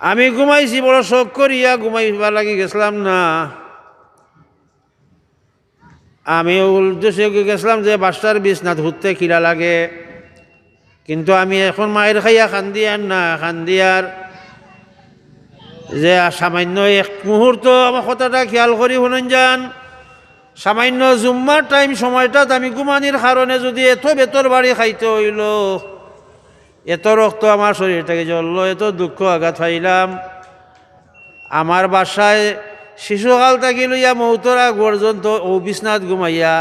আমি ঘুমাইছি বড় শখ করিয়া, ঘুমাইবার লাগি গেছিলাম না, আমি উদ্দেশ্যে গেছিলাম যে বাচ্চার বিছনাথ হুততে কিরা লাগে, কিন্তু আমি এখন মায়ের খাইয়া খান্দিয়ার না, খান্দিয়ার যে সামান্য এক মুহূর্ত আমার কথাটা খেয়াল করি শুনেন যান, সামান্য জুম্মার টাইম সময়টাত আমি ঘুমানির কারণে যদি এত বেতর বাড়ি খাইতে হইল, এত রক্ত আমার শরীর থেকে জ্বললো, এত দুঃখ আঘাত পাইলাম, আমার বাসায় শিশুকাল থাকি লইয়া মৌতর আগ পর্যন্ত ও বিছনাথ ঘুমাইয়া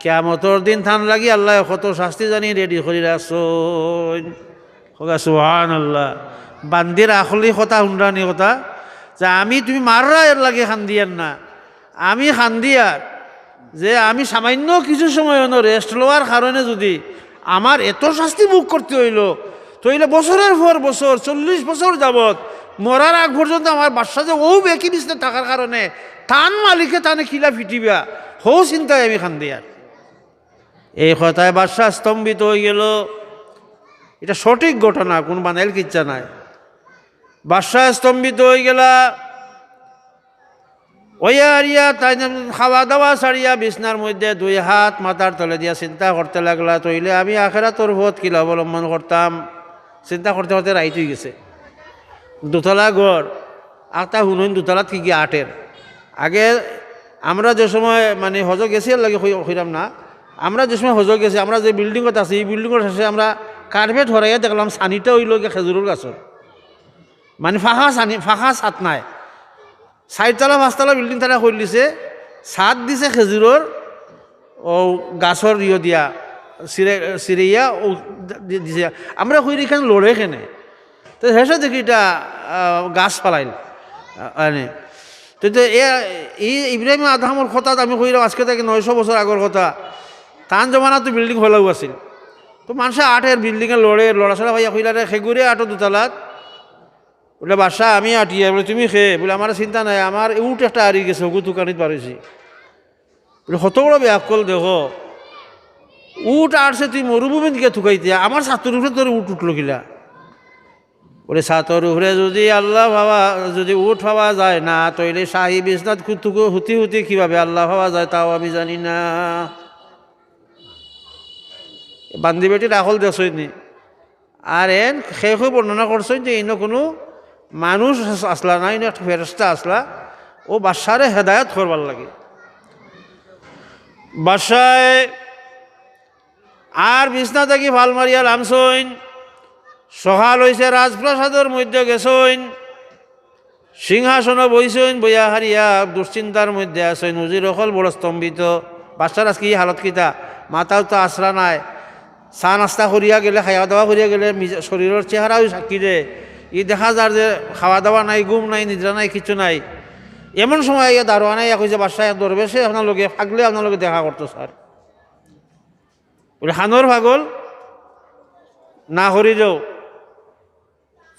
কিয়ামতর দিন থান লাগি আল্লাহ কত শাস্তি জানি রেডি করে রাখছন। সুবহানাল্লাহ। বান্দির আখলি কথা হুন্ডানি কথা যে আমি তুমি মাররা এর লাগে খান্দিয়ার না, আমি খান্দিয়ার যে আমি সামান্য কিছু সময় রেস্ট লওয়ার কারণে যদি আমার এত শাস্তি ভোগ করতে হইল, তইলে বছরের পর বছর 40 বছর যাবৎ মরার আগ পর্যন্ত আমার বাচ্চা যে ও বেকি বিছনা থাকার কারণে টান মালিকে টানে খিলা ফিটিবা, হো চিন্তায় আমি খান্দিয়ার। এই কথায় বাদশা স্তম্ভিত হয়ে গেল। এটা সঠিক ঘটনা, কোন বানাইল কিচ্ছা নাই। বাদশা স্তম্ভিত হয়ে গেলা, ওইয়া তাই খাওয়া দাওয়া ছাড়িয়া বিছনার মধ্যে 2 হাত মাথার তলে দিয়া চিন্তা করতে লাগলা, তইলে আমি আখেরাতর পথ কিলা অবলম্বন করতাম। চিন্তা করতে করতে রাইত হয়ে গেছে। দোতলা ঘর, আটা শুনুন দোতলাত কি আটের। আগে আমরা যে সময় মানে হজ গেছি লাগে হইলাম না, আমরা যে সময় হজর গেছি আমরা যে বিল্ডিংত আছি এই বিল্ডিংয়ের শেষে আমরা কার্পেট হরাইয়া দেখলাম সানিটা হইল গিয়ে খেজুরের গাছর, মানে ফাঁকা ছাদ নাই, 4তলা 5তলা বিল্ডিং তারা করে দিছে, ছাদ দিছে খেজুরের ও গাছর দিয়া সিরাইয়া ও দিছে। আমরা কই এখানে লড়ে এখানে তো হেসে দেখি এটা গাছ পালাইল আনে। তো এই ইব্রাহিম আদহামর কথা আমি কইলাম আজকে থেকে 900 বছর আগর কথা, তান জমানা তো বিল্ডিং হলেও আছিল, তো মানুষে আটের বিল্ডিংয়ে লড়াছড়া ভাইয়া কইলারে খেগুরে আটো দুতলাত বলে বাসা আমি আটিয়া বলে তুমি খে বলে আমার চিন্তা নাই, আমার উঠ একটা হারি গেছে হগু দোকানিত পারিছি বলে কত বড় ব্যাকল দেখো, উঠ আটছে তুই মরুভূমিত গিয়ে থুকাইতে আমার ছাত্র উপরে তোর উঠ উঠলো কিলা বলে ছাতর উপরে যদি আল্লাহ ভাবা যদি উঠ ভাবা যায় না তৈলে শাহী বিছনাথ হুতি হুতি কিভাবে আল্লাহ ভাবা যায় তাও আমি জানি না। বান্দি বেটি রাখল দেখছনি আর এন শেষ বর্ণনা করছেন যে ইনো কোনো মানুষ আসলা না, ইনো একটা ফেরেশতা আসলা, ও বাদশারে হেদায়ত করবার লাগে। বাদশায় আর বিছনা থাকি ভাল মারিয়া লামছইন, সকাল হইছে রাজপ্রাসাদের মধ্যে গেছইন, সিংহাসন বইছইন, বইয়া হারিয়া দুশ্চিন্তার মধ্যে আসইন, উজির অকল বড় স্তম্ভিত। বাদশার আজকে এই হালত কিতা, মাথাও তো আসরা নাই, চা নাস্তা করিয়া গেলে খাওয়া দাওয়া করিয়া গেলে শরীরের চেহারাও সাক্ষী দে, ই দেখা যার যে খাওয়া দাওয়া নাই, ঘুম নাই, নিদ্রা নাই, কিছু নাই। এমন সময় ইয়া দারোয়ানা ইয়া কইছে বাদশাহ দরবেশে আপনার লগে ফাগলে আপনার লগে দেখা করতো স্যার বলে খানোর পাগল না হরি যাও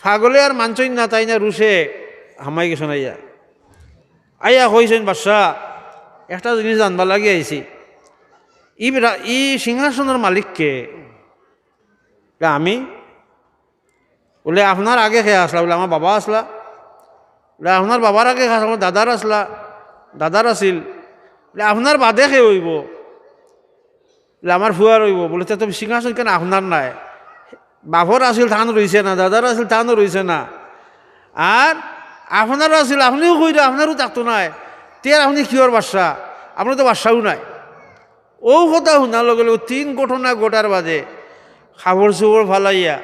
ফাগলে আর মানছই না তাই না রুশে হামাই গেছ না ইয়া আইয়া কইছেন বাদশাহ একটা জিনিস জানবার লাগে আইছি, ই সিংহাসনের মালিককে? আমি বলে আপনার আগে খেয়ে আসলা? বলে আমার বাবা আসলা। বলে আপনার বাবার আগে খাস? আমার দাদার আসলা, দাদার আসিল। বলে আপনার বাদে খেয়ে হইব? বলে আমার ফুয়ার হইব। বলে তো সিংহাসন কেন আপনার নাই? বাপর আসিল টান রইছে না, দাদার আসিল টানও রইছে না, আর আপনারও আসিল আপনিও কইরা আপনারও থাকতো নাই, তের আপনি কিয়র বাদশা? আপনার তো বাদশাও নাই। ও কথা শুনার লগে লগে 3 ঘটনা গোটার বাদে খাবার চুবর ফালাইয়া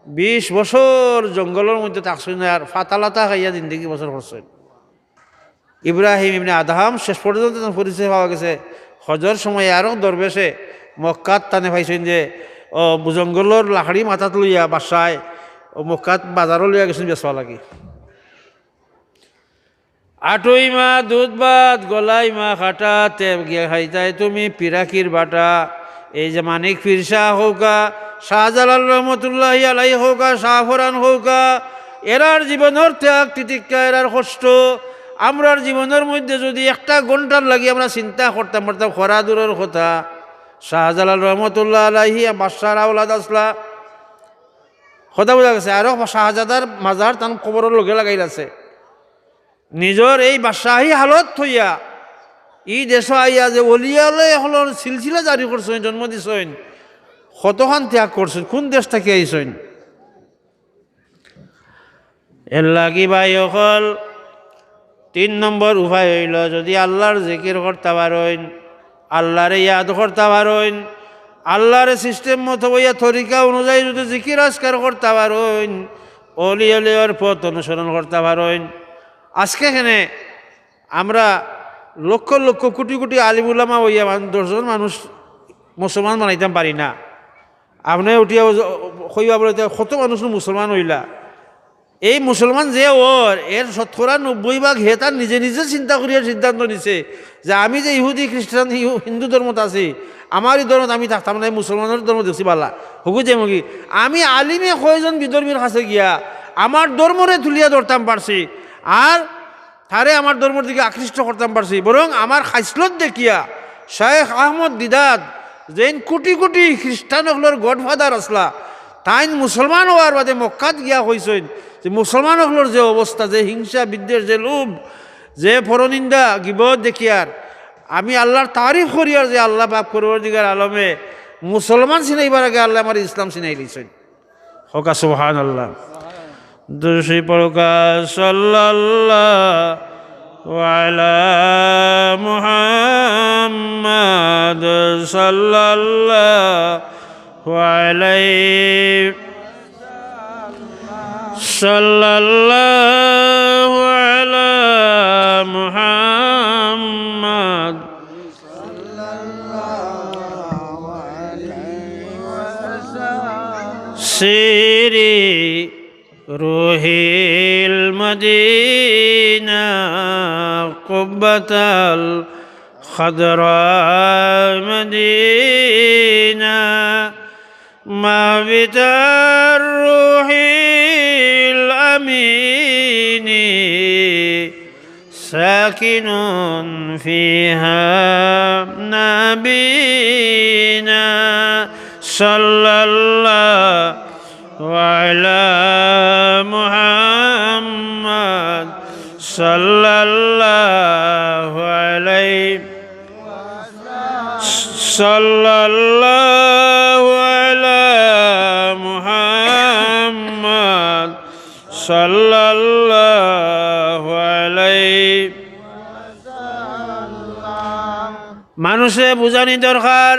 20 বছর জঙ্গলের মধ্যে থাকছেন আর ফাতালাতা খাইয়া জিন্দগি বছর করছেন। ইব্রাহিম ইবনে আদহাম শেষ পর্যন্ত পরিচয় পাওয়া গেছে হজর সময় আরও দরবেশে মক্কাত টানে পাইছেন যে জঙ্গলের লাকড়ি মাথাত লইয়া বাসায় ও মক্কাত বাজারও লইয়া গেছেন বেচবা লাগি। 8 মা দুধ ভাত গলাই মা খাটা তেব গিয়া খাইতাই তুমি পিরাকির বাটা। এই যে মানিক পীর শাহ হৌকা, শাহজালাল রহমতুল্লাহ আলাই হৌকা, শাহফরান হৌকা, এরার জীবনের ত্যাগ তিতিক্ষা এরার কষ্ট আমরার জীবনের মধ্যে যদি একটা ঘন্টার লাগি আমরা চিন্তা করতাম পারতাম খরা দূরের কথা। শাহজালাল রহমতুল্লাহ আলাইহি বাদশার আওলাদ আসলা কথা বোঝা গেছে, আরও শাহজাদার মাজার তান কবরের লগে লাগাই আছে। নিজর এই বাদশাহী হালত থইয়া ই দেশ আইয়া যে অলিয়ালে হলর সিলসিলা জারি করছেন, জন্ম দিছেন, কতখান ত্যাগ করছেন, কোন দেশ থেকে আইছেন। এর লাগি ভাই অকল 3 নম্বর উপায় হইল যদি আল্লাহর জিকির করতে পারেন, আল্লাহরে ইয়াদ করতে পারেন, আল্লাহর সিস্টেম মতো বইয়া তরিকা অনুযায়ী যদি জিকির আজকার করতে পারেন, অলিয়ালের পথ অনুসরণ করতে পারেন। আজকে এখানে আমরা লক্ষ লক্ষ কোটি কোটি আলিম উলামা হইয়া 10 জন মানুষ মুসলমান বানাইতাম পারি না। আপনি উঠিয়া কইবা বলে কত মানুষ মুসলমান হইলা, এই মুসলমান যে এর 90% হে তার নিজে নিজে চিন্তা করিয়া সিদ্ধান্ত নিছে যে আমি যে ইহুদি খ্রিস্টান হিন্দু ধর্মত আছি, আমার এই ধর্মত আমি থাকতাম না, মুসলমানের ধর্ম দেখছি পালা হুকু যে মগি আমি আলিমে কয়জন বিধর্মীর কাছে গিয়া আমার ধর্মরে তুলিয়া ধরতাম পারছি, আর তারে আমার ধর্মের দিকে আকৃষ্ট করতাম পারছি। বরং আমার খাইসলত দেখিয়া শেখ আহমদ দিদাত যেন কোটি কোটি খ্রিস্টান হকলর গডফাদার আসলা, তাইন মুসলমান হওয়ার বাদে মক্কাত গিয়া হয়েছেন যে মুসলমান হকলর যে অবস্থা, যে হিংসা বিদ্বেষ, যে লোভ, যে পরনিন্দা গিবত দেখিয়ার আমি আল্লাহর তারিফ করিয়ার যে আল্লাহ পাক পরবর্তীকার আলমে মুসলমান চিনাইবার আগে আল্লাহ আমার ইসলাম চিনাই দিয়েছেন। হকা সুবহানাল্লাহ। দুরূদ পড়ুকা সাল্লাল্লাহু وعلى محمد صلى الله عليه صلى الله على محمد سيري روحي المدينة قبة الخضراء مدينة ما بت الروح الأمين ساكن فيها نبينا صلى الله وعلى محمد صلى الله عليه صلى الله على محمد صلى الله عليه মানুষে বুঝানি দরকার,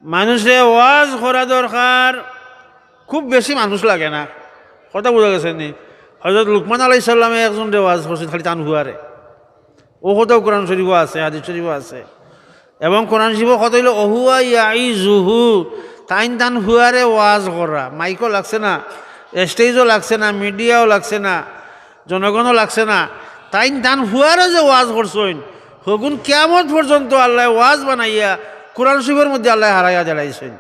মানুষে ওয়াজ করা দরকার। খুব বেশি মানুষ লাগে না, কথা বোঝা গেছে নি? হযরত লুকমান আলাইহিস সালামে একজন ওয়াজ করছেন খালি তান হুয়ারে, ও কথাও কোরআন শরীফও আছে, হাদিস শরীফও আছে। এবং কোরআন শরীফও কথা হইল অহুয়া ইয়াইজুহু, তাইন তান হুয়ারে ওয়াজ করা। মাইকও লাগছে না, স্টেজও লাগছে না, মিডিয়াও লাগছে না, জনগণও লাগছে না, তাইন তান হুয়ারে যে ওয়াজ করছেন হগুন কিয়ামত পর্যন্ত আল্লাহ ওয়াজ বানাইয়া কোরআন শরীফের মধ্যে আল্লাহ হারাইয়া জ্বালাইছেন।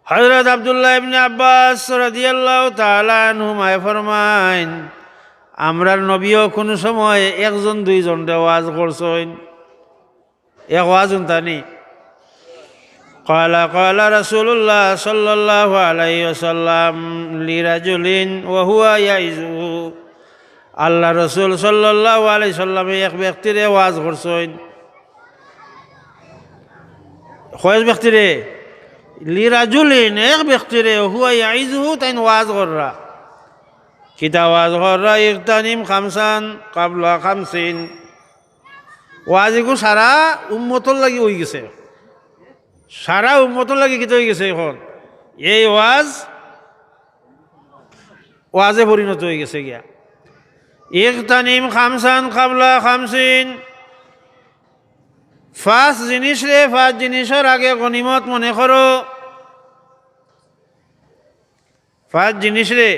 হযরত আব্দুল্লাহ ইবনে আব্বাস রাদিয়াল্লাহু তাআলা আনহুমা ফরমাইন, আমরার নবীও কোনো সময় একজন দুইজন ওয়াজ করছেন। এক ওয়াজ উনতানি ক্বালা ক্বালা রাসূলুল্লাহ সাল্লাল্লাহু আলাইহি ওয়াসাল্লাম লিরাজুলিন ওয়া হুয়া ইয়াইজু, আল্লাহ রাসূল সাল্লাল্লাহু আলাইহি সাল্লাম এক ব্যক্তিরে ওয়াজ করছেন। কয় ব্যক্তিরে? লিরাজুলিন, এক ব্যক্তিরে, হুয়া ইয়াইজুহু, তাইন ওয়াজ কররা। কিতা ওয়াজ কররা? ইগতানিম খামসান কাবলা খামসিন। ওয়াজ এগু সারা উম্মতর লাগি হয়ে গেছে, সারা উম্মতর লাগি কিতা হয়ে গেছে। এখন এই ওয়াজে পরিণত হয়ে গেছে গিয়া। ইগতানিম খামসান কাবলা খামসিন, ফার্স্ট জিনিস রে, ফার্স্ট জিনিসের আগে গনিমত মনে করো। ফার্স্ট জিনিস রে,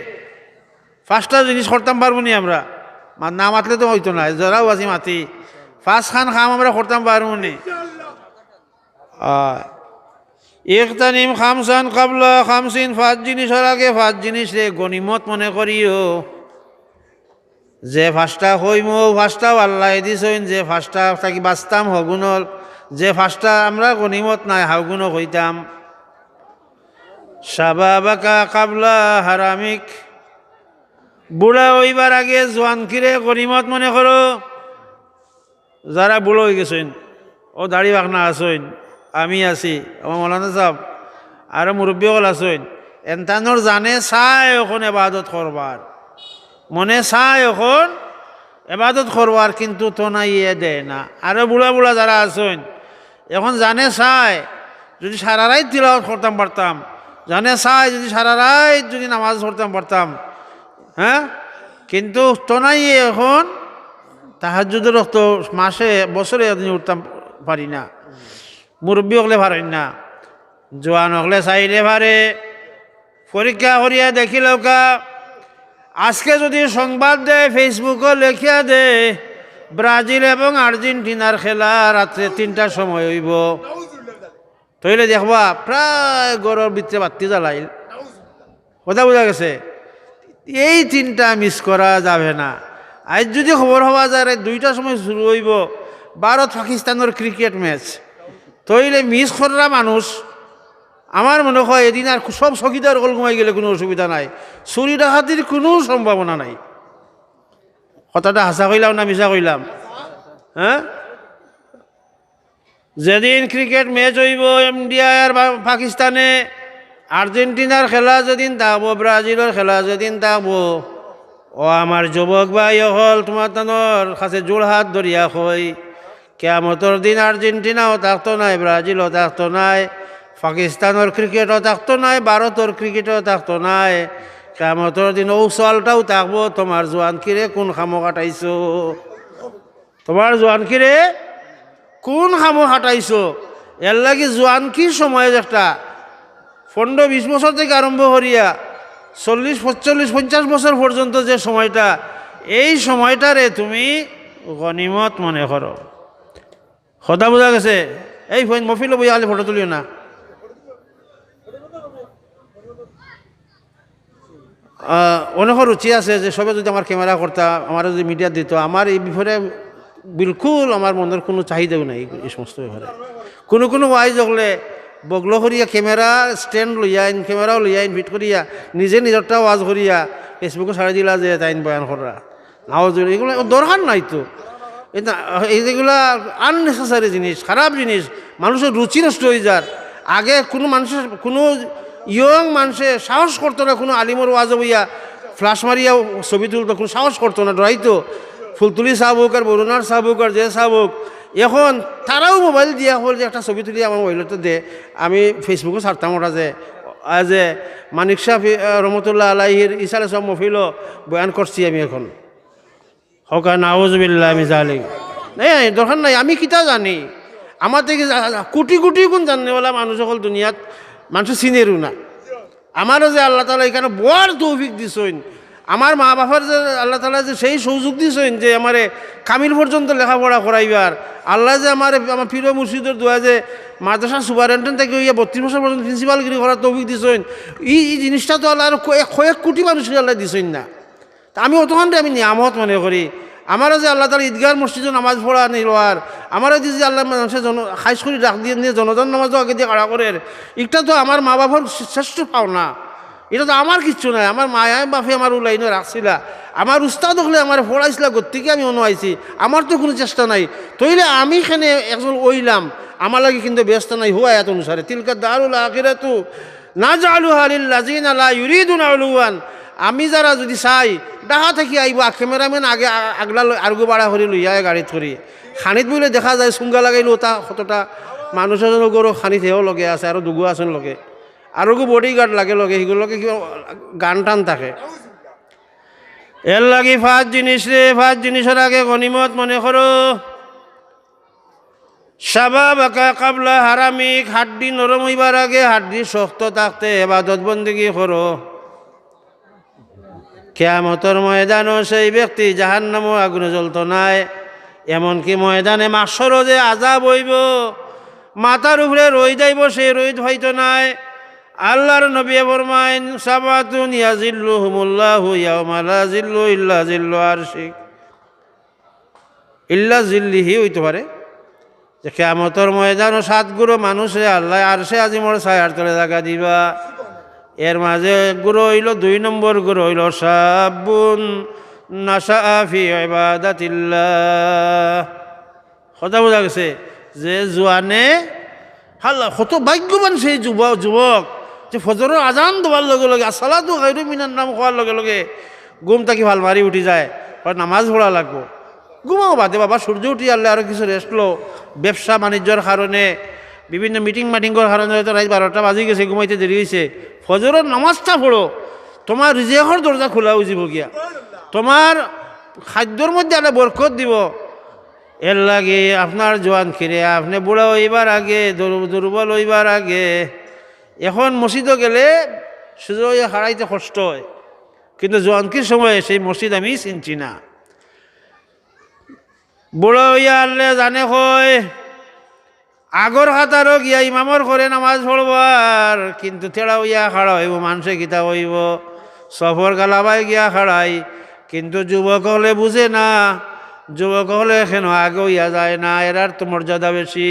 ফার্স্টটা জিনিস করতাম পারবো নি আমরা? না মাতলে তো হইতো না, যারাও আছি মাতি। ফার্স্ট খান খাম আমরা করতাম পারবো নি? ইগতানিম খামসান কাবলা খামসিন, ফার্স্ট জিনিসের আগে ফার্স্ট জিনিস রে গনিমত মনে করিও। যে ফার্স্টটা হইম ফার্স্টটাও আল্লাহ দিছেন, যে ফার্স্টটা থাকি বাঁচতাম হগুনল, যে ফার্স্টটা আমরা গনিমত নাই হাগুনও হইতাম। শাবাবাকা কাবলা হারামিক, বুড়া হইবার আগে জোয়ানকিরে গনিমত মনে করো। যারা বুড়ো হয়ে গেছেন, ও দাড়ি বাগনা আছেন, আমি আছি, আমার মৌলানা সাহেব আর মুরব্বীসকল আছেন, এনতানোর জানে চাই এখন এবাদত করবার, মনে চায় এখন এবাদত করবার, কিন্তু তো না ইয়ে দেয় না। আরো বুড়া বুড়া যারা আছেন এখন জানে চায় যদি সারা রাত তিলাওয়াত করতাম পারতাম, জানে চায় যদি সারা রাত যদি নামাজ পড়তাম পারতাম, হ্যাঁ, কিন্তু তো নাই এখন তাহাজ্জুদের রক্ত মাসে বছরে এদিন উঠতাম পারি না। মুরব্বী হলে পারেন না, জোয়ান হলে চাইলে পারে। পরীক্ষা করিয়া দেখিল কা আজকে যদি সংবাদ দেয়, ফেসবুকও লেখিয়া দে ব্রাজিল এবং আর্জেন্টিনার খেলা রাত্রে 3টার সময় হইব, তইলে দেখবা প্রায় গড়ের ভিতরে বাতি জ্বালাইল। কথা বোঝা গেছে? এই 3টা মিস করা যাবে না। আজ যদি খবর হওয়া যায় 2টার সময় শুরু হইব ভারত পাকিস্তানের ক্রিকেট ম্যাচ, তইলে মিস করা মানুষ আমার মনে হয় এদিন আর সব চকিদার কল ঘুমাই গেলে কোনো অসুবিধা নাই, চুরি ডাকাতির কোনো সম্ভাবনা নাই। কথাটা হাসা কইলাম না মিছা কইলাম? হ্যাঁ, যেদিন ক্রিকেট ম্যাচ হইব ইন্ডিয়া আর পাকিস্তানে, আর্জেন্টিনার খেলা যেদিন থাকবো, ব্রাজিলের খেলা যেদিন থাকবো, ও আমার যুবক ভাই হল তোমার তানোর কাছে জোড় হাত ধরিয়া কই কিয়ামতের দিন আর্জেন্টিনাও থাকতো নাই, ব্রাজিলও থাকতো নাই, পাকিস্তানের ক্রিকেটও থাকতো নাই, ভারতের ক্রিকেটও থাকতো নাই। কিয়ামতের দিন ও চলটাও থাকবো তোমার জোয়ান কিরে কোন খামো কাটাইছো, তোমার জোয়ান কিরে কোন খামো হাঁটাইছো। এর লাগি জোয়ান কি সময় একটা 15-20 বছর থেকে আরম্ভ করিয়া 40-45-50 বছর পর্যন্ত যে সময়টা, এই সময়টারে তুমি গনিমত মনে করো। কথা বোঝা গেছে? এই মফিল বই আলে ফটো তুলিও না। অনেক রুচি আছে যে সবে যদি আমার ক্যামেরা করতা, আমার যদি মিডিয়া দিত, আমার এই বিষয়ে বিলকুল আমার মনের কোনো চাহিদাও নাই এই সমস্ত ব্যাপারে। কোনো কোনো ওয়াইজ হলে বগলো করিয়া ক্যামেরা স্ট্যান্ড লইয়া আইন, ক্যামেরাও লইয়া আইন ফিট করিয়া নিজে নিজরটা ওয়াজ করিয়া ফেসবুকে ছাড়ি দিলা যে তাইন বয়ান করা নাও, এগুলো দরকার নাই তো। এইগুলা আননেসেসারি জিনিস, খারাপ জিনিস, মানুষের রুচি নষ্ট হয়ে যায়। আগে কোনো মানুষের কোনো ইয়ং মানুষে সাহস করতো না কোনো আলিমর ওয়াজ হইয়া ফ্লাশ মারিয়া ছবি তুলতো, কোনো সাহস করতো না, ডরাইতো। ফুলতুলি সাহাবুক আর বরুণার সাহাবুক আর যে সাহাবুক, এখন তারাও মোবাইল দিয়া হল যে একটা ছবি তুলি আমার মোবাইলতে দে, আমি ফেসবুকে ছাড়তাম ওটা যে মানিক শাহ রহমতুল্লাহ আলাইহির ইসালে সব মফিল বয়ান করছি আমি এখন। হকা নাউজুবিল্লাহ আমি জালিম এই দরকার নাই। আমি কিতা জানি, আমার থেকে কোটি কোটি গুণ জানেওয়ালা মানুষ সকল দুনিয়াত মানুষ চিনেরও না। আমারও যে আল্লাহ তালা এখানে বড় তৌফিক দিছেন, আমার মা বাবার যে আল্লাহ তালা যে সেই সুযোগ দিছেন যে আমারে কামিল পর্যন্ত লেখাপড়া করাইবার, আল্লাহ যে আমার প্রিয় মুর্শিদের দোয়া যে মাদ্রাসা সুপারিনটেন্ডেন্ট থেকে ইয়ে 32 বছর পর্যন্ত প্রিন্সিপালগিরি করার তৌফিক দিছেন, এই জিনিসটা তো আল্লাহ আরো কয়েক কোটি মানুষকে আল্লাহ দিছেন না। তা আমি অতখানটা আমি নিয়ামত মনে করি। আমারও যে আল্লাহ তালা ঈদগার মসজিদে নামাজ পড়া নিল, আর আমারও যে আল্লাহ মানুষের খাইশ করে ডাক দিয়ে নিয়ে জনজন নামাজও আগে দিয়ে কাড়া করে, এটা তো আমার মা বাবার শ্রেষ্ঠ পাওনা। এটা তো আমার কিচ্ছু নাই, আমার মায়ায় বাপে আমার উলাইনে রাখছিলা, আমার উস্তাদ হলে আমার পড়াইছিলা, গতিকে আমি অনুয়াইছি, আমার তো কোনো চেষ্টা নাই। তইলে আমি এখানে একজন ওইলাম, আমার লাগে কিন্তু ব্যস্ত নাই হুয়া এত অনুসারে। তিলকা দারুল আখিরাতু নাজআলুহা লিল্লাযিনা লা ইউরিদুনা উলুওয়ান। আমি যারা যদি চাই ডাহা থাকি আইব, ক্যামেরাম্যান আগে আগলা আরগো বাড়া করি লইয়া গাড়িত করি খানিত বলে দেখা যায় চুঙ্গা লাগাইলো তা কতটা মানুষের জন্য গরু খানিত হেও লগে আছে, আর দুগু আছেন লগে, আরগো বডি গার্ড লাগে লগে, সেগুলোকে কিবা গান টান থাকে। এর লাগি 5 জিনিস রে, 5 জিনিসের আগে গনিমত মনে করো। শাবাবাকা কাবলা হারামিক, হাড্ডি নরম হইবার আগে হাড্ডি শক্ত থাকতে ইবাদত বন্দেগী করো। কিয়ামতের ময়দানও সেই ব্যক্তি জাহান্নামও আগুনে জ্বলত নাই। এমনকি ময়দানে মাসরও যে আযাব হইব, মাথার উপরে রই যাইব, সেই রইদ হইতো নাই। আল্লাহর নবী ফরমাইন সাবাতুন ইয়াজিল্লুহুমুল্লাহু ইয়াওমা লা জিল্লু ইল্লা জিল্লু আরশি, ইল্লা জিল্লিহি হইতে পারে যে কিয়ামতের ময়দানও 7 গুরু মানুষে আল্লাহ আরশে আজিমর ছায়ার তলে জায়গা দিবা। এর মাঝে গুরু হইল 2 নম্বর গুরু হইল শাবুন নাশা ফি ইবাদাতিল্লাহ। কথা বোঝা গেছে যে জোয়ানে হাল্লা কত ভাগ্যবান সেই যুবক যে ফজরের আজান দেওয়ার লগে লগে আসসালাতু খায়রু মিনান নাম হওয়ার লগে লগে ঘুম থাকি ভাল মারি উঠি যায়, নামাজ পড়া লাগবো। ঘুমাও বাদে বাবা, সূর্য উঠি আনলে আরও কিছু রেস্ট লো, ব্যবসা বাণিজ্যর কারণে বিভিন্ন মিটিংয়ের কারণে হয়তো রাত 12টা বাজি গেছে, ঘুমাইতে দেরি হয়েছে, ফজরের নামাজটা পড়ো, তোমার রিজেকর দরজা খোলা হয়ে যাব গিয়া, তোমার খাদ্যর মধ্যে আল্লাহ বরকত দিব। এর লাগে আপনার জোয়ান খিরে আপনি বুড়া হইবার আগে, দুর্বল হইবার আগে, এখন মসজিদও গেলে সুযোগ হারাইতে কষ্ট হয়, কিন্তু জোয়ানকির সময় সেই মসজিদ আমি চিনছি না। বুড়া হইয়া আনলে জানে হয় আগর হাতারও গিয়া ইমামর করে নামাজ পড়বার, কিন্তু তেড়া হইয়া খাড়া হইব, মানুষে গীতা হইব, সফর গালাবাই গিয়া খাড়াই, কিন্তু যুবক হলে বুঝে না, যুবক হলে কেন আগে হইয়া যায় না, এরার তো মর্যাদা বেশি।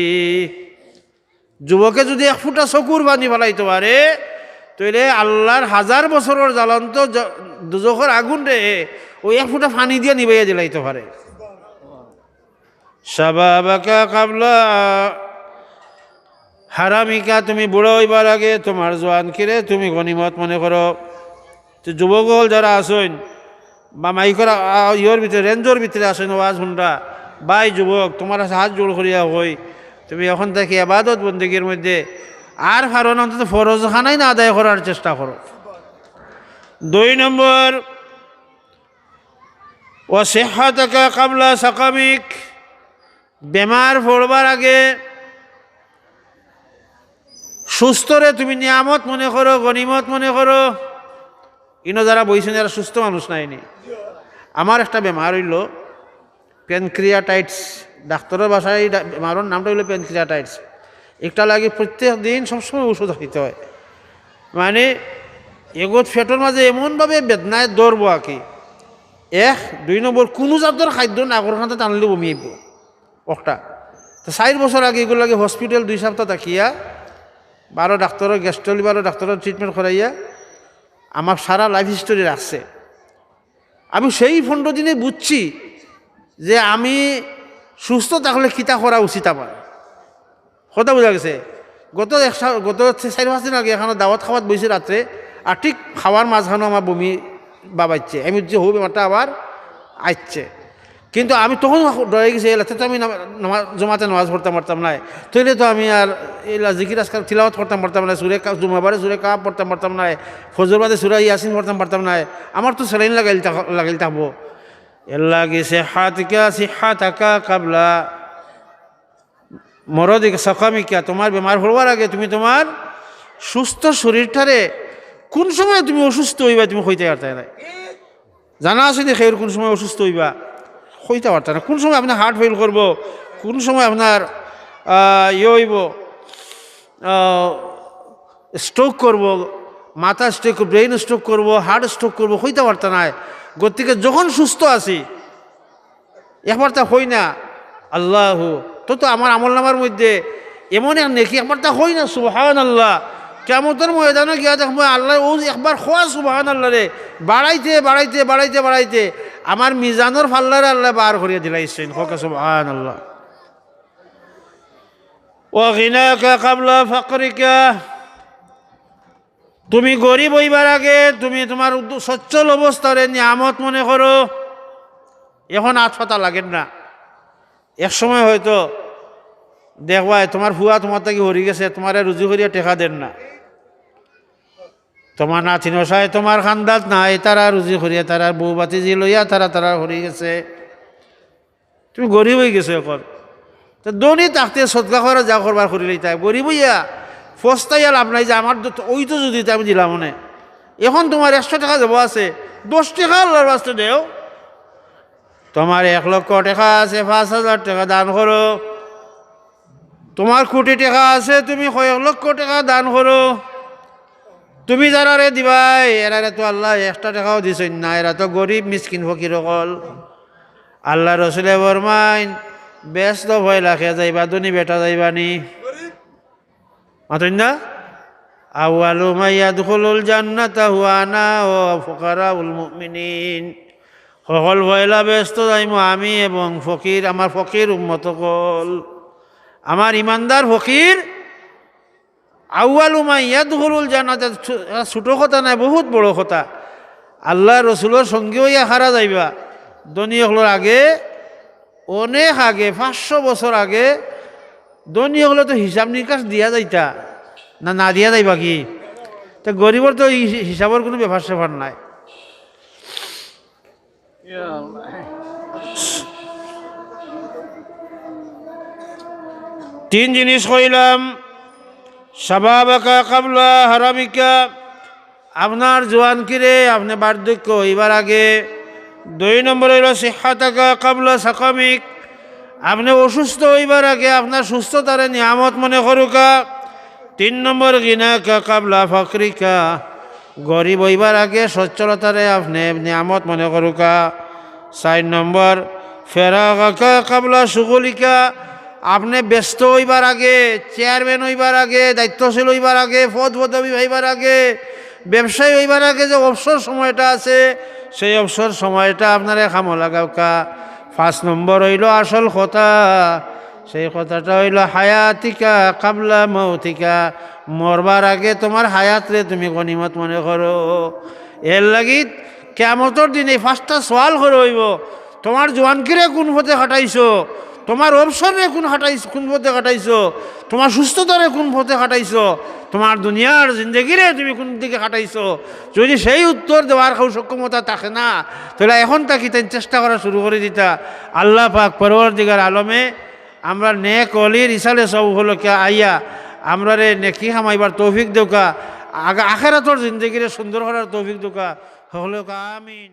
যুবকে যদি 1 ফুটা চকুর বান্ধি ফেলাইতে পারে, তইলে আল্লাহর 1000 বছরের জ্বলন্ত দুজখের আগুন রে ওই 1 ফুটা পানি দিয়ে নিবাইয়া দিলাইতে পারে। শাবাবাকা কাবলা হারামিকা, তুমি বুড়ো হইবার আগে তোমার জোয়ান কিরে তুমি গনিমত মনে করো। তো যুবক যারা আসেন বা মাইকর ইয়র ভিতরে রেঞ্জর ভিতরে আসেন ওয়াজ হুন্ডা, বাই যুবক তোমার হাত জোড় করিয়া হই তুমি এখন থেকে আবাদত বন্দেগীর মধ্যে আর কারণ অন্তত ফরজখানাই না আদায় করার চেষ্টা করো। 2 নম্বর ও সিহ্হাতাকা ক্বাবলা সাকামিক, বেমার পড়বার আগে সুস্থরে তুমি নিয়ামত মনে করো, গনিমত মনে করো। ইনো যারা বইছেন যারা সুস্থ মানুষ নাইনি। আমার একটা বেমার হইল প্যানক্রিয়াটাইটস, ডাক্তারের বাসায় বেমারের নামটা হইল প্যানক্রিয়াটাইটস। একটা লাগে প্রত্যেক দিন সবসময় ওষুধ খাইতে হয়, মানে এগোত ফেটোর মাঝে এমনভাবে বেদনায় দৌড়বো আর কি। 2 নম্বর কোনো জাতের খাদ্য নাগর খাতে টানলে বমি আইব একটা। তো 4 বছর আগে এগুলো লাগে হসপিটাল 2 সপ্তাহ থাকিয়া 12 ডাক্তারের গেস্টলি 12 ডাক্তারের ট্রিটমেন্ট করাইয়া আমার সারা লাইফ হিস্টোরি রাখছে। আমি সেই 15 দিনে বুঝছি যে আমি সুস্থ থাকলে খিতা করা উচিত আমার। কথা বোঝা গেছে। গত 4-5 দিন আগে এখানে দাওয়াত খাওয়াত বইছে রাত্রে, আর ঠিক খাওয়ার মাঝখানে আমার বমি বাবাইছে। আমি যে হবো ব্যাপারটা আবার আসছে, কিন্তু আমি তখন ডরে গেছি এলাতে তো আমি জমাতে নামাজ পড়তাম পারতাম না, তৈলে তো আমি আর এলা জিকির আজকাল তিলাওয়াত করতাম পারতাম না, জুমাবারে সুরে কাপ পড়তাম পারতাম না, ফজর বাদে সুরা ইয়াসিন পড়তাম পারতাম না। আমার তো স্যালাইন লাগাইল থাকবো। এল্লা গেছে সিহ্হাতাকা ক্বাবলা মরদিকা সাকামিকা, তোমার বেমার হওয়ার আগে তুমি তোমার সুস্থ শরীরটারে কোন সময় তুমি অসুস্থ হইবা তুমি হইতে পারতে না। জানা আছে যে খেয়ের কোন সময় অসুস্থ হইবা হইতে পারত না, কোন সময় আপনার হার্ট ফেল করব, কোন সময় আপনার হইব স্ট্রোক করব, মাথা স্ট্রোক, ব্রেইন স্ট্রোক করব, হার্ট স্ট্রোক করব, হইতে পারত না। গতিকে যখন সুস্থ আছি একবার তা হই না আল্লাহ তো আমার আমল নামার মধ্যে এমন এক নেকি একবার তা হই না সুবহানাল্লাহ। কিয়ামতের ময়দানে গিয়া দেখবো আল্লাহ ও একবার খোয়া সুবহানাল্লাহ রে বাড়াইতে বাড়াইতে বাড়াইতে বাড়াইতে আমার মিজানোর ফাল্লারে আল্লাহ বার করিয়া দিলাইছেন। হোকা সুবহানাল্লাহ। ওয়া গিনাকা ক্বাবলা ফাকরিকা, তুমি গরিব হইবার আগে তুমি তোমার সচ্ছল অবস্থারে নিয়ামত মনে করো। এখন আতফাতা লাগেন না। এক সময় হয়তো দেখবাই তোমার ফুয়া তোমার তাকে হরি গেছে, তোমার রুজি করিয়া টেকা দেন না, তোমার নাতি নসায় তোমার খান্দাত নাই, তারা রুজি করিয়া তারা বউ বাতিজি লইয়া তারা হরি গেছে, তুমি গরিব হয়ে গেছো এখন। তো দনি তাকতে সদকা করা যা করবার করিলেই তাই গরিব হইয়া ফস্তাইয়া লাভ নাই যে আমার ওই তো যদি আমি দিলাম মনে। এখন তোমার 100 টাকা যাব আছে, 10 টাকা আল্লাহর বাস্তে দেও। তোমার 1 লক্ষ টাকা আছে, 5,000 টাকা দান করো। তোমার কোটি টাকা আছে, তুমি 1 লক্ষ টাকা দান করো। তুমি যারা রে দিবাই এরারে তো আল্লাহ 1 টাকাও দিছেন না, এরা তো গরিব মিসকিন ফকির হল। আল্লাহ রসুলে বরমাইন ব্যস্ত ভয় লাখে যাইবা দুনি বেটা যাইবানি মাতইন না। আউয়ালু মা ইয়াদখুলুল জান্নাতা হুয়া আনা ওয়া ফুকারাউল মুমিনিন, সকল ভয়লা ব্যস্ত যাইমু আমি এবং ফকির, আমার ফকির উম্মত কল, আমার ইমানদার ফকির। আউয়ালু মা ইয়াদখুলুল জান্নাতা ছোট কথা নাই, বহুত বড় কথা। আল্লাহ রসুলের সঙ্গে হইয়া হারা যাইবা দনীয়গুলোর আগে, অনেক আগে 500 বছর আগে দনীয়গুলো তো হিসাব নিকাশ দিয়া যাইতা না, না দিয়া যাইবা কি? তো গরিবর তো হিসাবের কোনো ব্যাপার স্যাপার নাই। তিন জিনিস কইলাম, শাবাবাকা ক্বাবলা হারামিকা, আপনার জোয়ান কিরে আপনি বার্ধক্য হইবার আগে। 2 নম্বর হইল সিহ্হাতাকা ক্বাবলা সাকামিক, আপনি অসুস্থ হইবার আগে আপনার সুস্থতারে নিয়ামত মনে করুকা। 3 নম্বর গিনাকা ক্বাবলা ফাকরিকা, গরিব হইবার আগে সচ্ছলতারে আপনি নিয়ামত মনে করুকা। 4 নম্বর ফেরাগাকা ক্বাবলা শুগুলিকা, আপনি ব্যস্ত হইবার আগে, চেয়ারম্যান হইবার আগে, দায়িত্বশীল হইবার আগে, পদ পদবী হইবার আগে, ব্যবসায়ী হইবার আগে যে অবসর সময়টা আছে সেই অবসর সময়টা আপনারা কামে লাগাওকা। 5 নম্বর হইল আসল কথা, সেই কথাটা হইল হায়াতিকা ক্বাবলা মৌতিকা, মরবার আগে তোমার হায়াতরে তুমি গনিমত মনে করো। এর লাগি কিয়ামতের দিন এই 5টা সওয়াল করে হইব, তোমার জোয়ানকিরে কোন পথে খাটাইছো, তোমার অবসরে কোন পথে খাটাইছো, তোমার সুস্থতারে কোন পথে খাটাইছো, তোমার দুনিয়ার জিন্দগিরে তুমি কোন দিকে খাটাইছো। যদি সেই উত্তর দেওয়ার সক্ষমতা থাকে না, তাহলে এখন তাকে তাই চেষ্টা করা শুরু করে দিতা। আল্লাহ পাক পরওয়ারদিগার আলমে আমরা নেক অলির ইসালে সব হলো কে আইয়া আমরা রে নেকি হামাইবার তৌফিক দেউকা, আখেরাতর জিন্দগিরে সুন্দর করার তৌফিক দেউকা হলো। আমিন।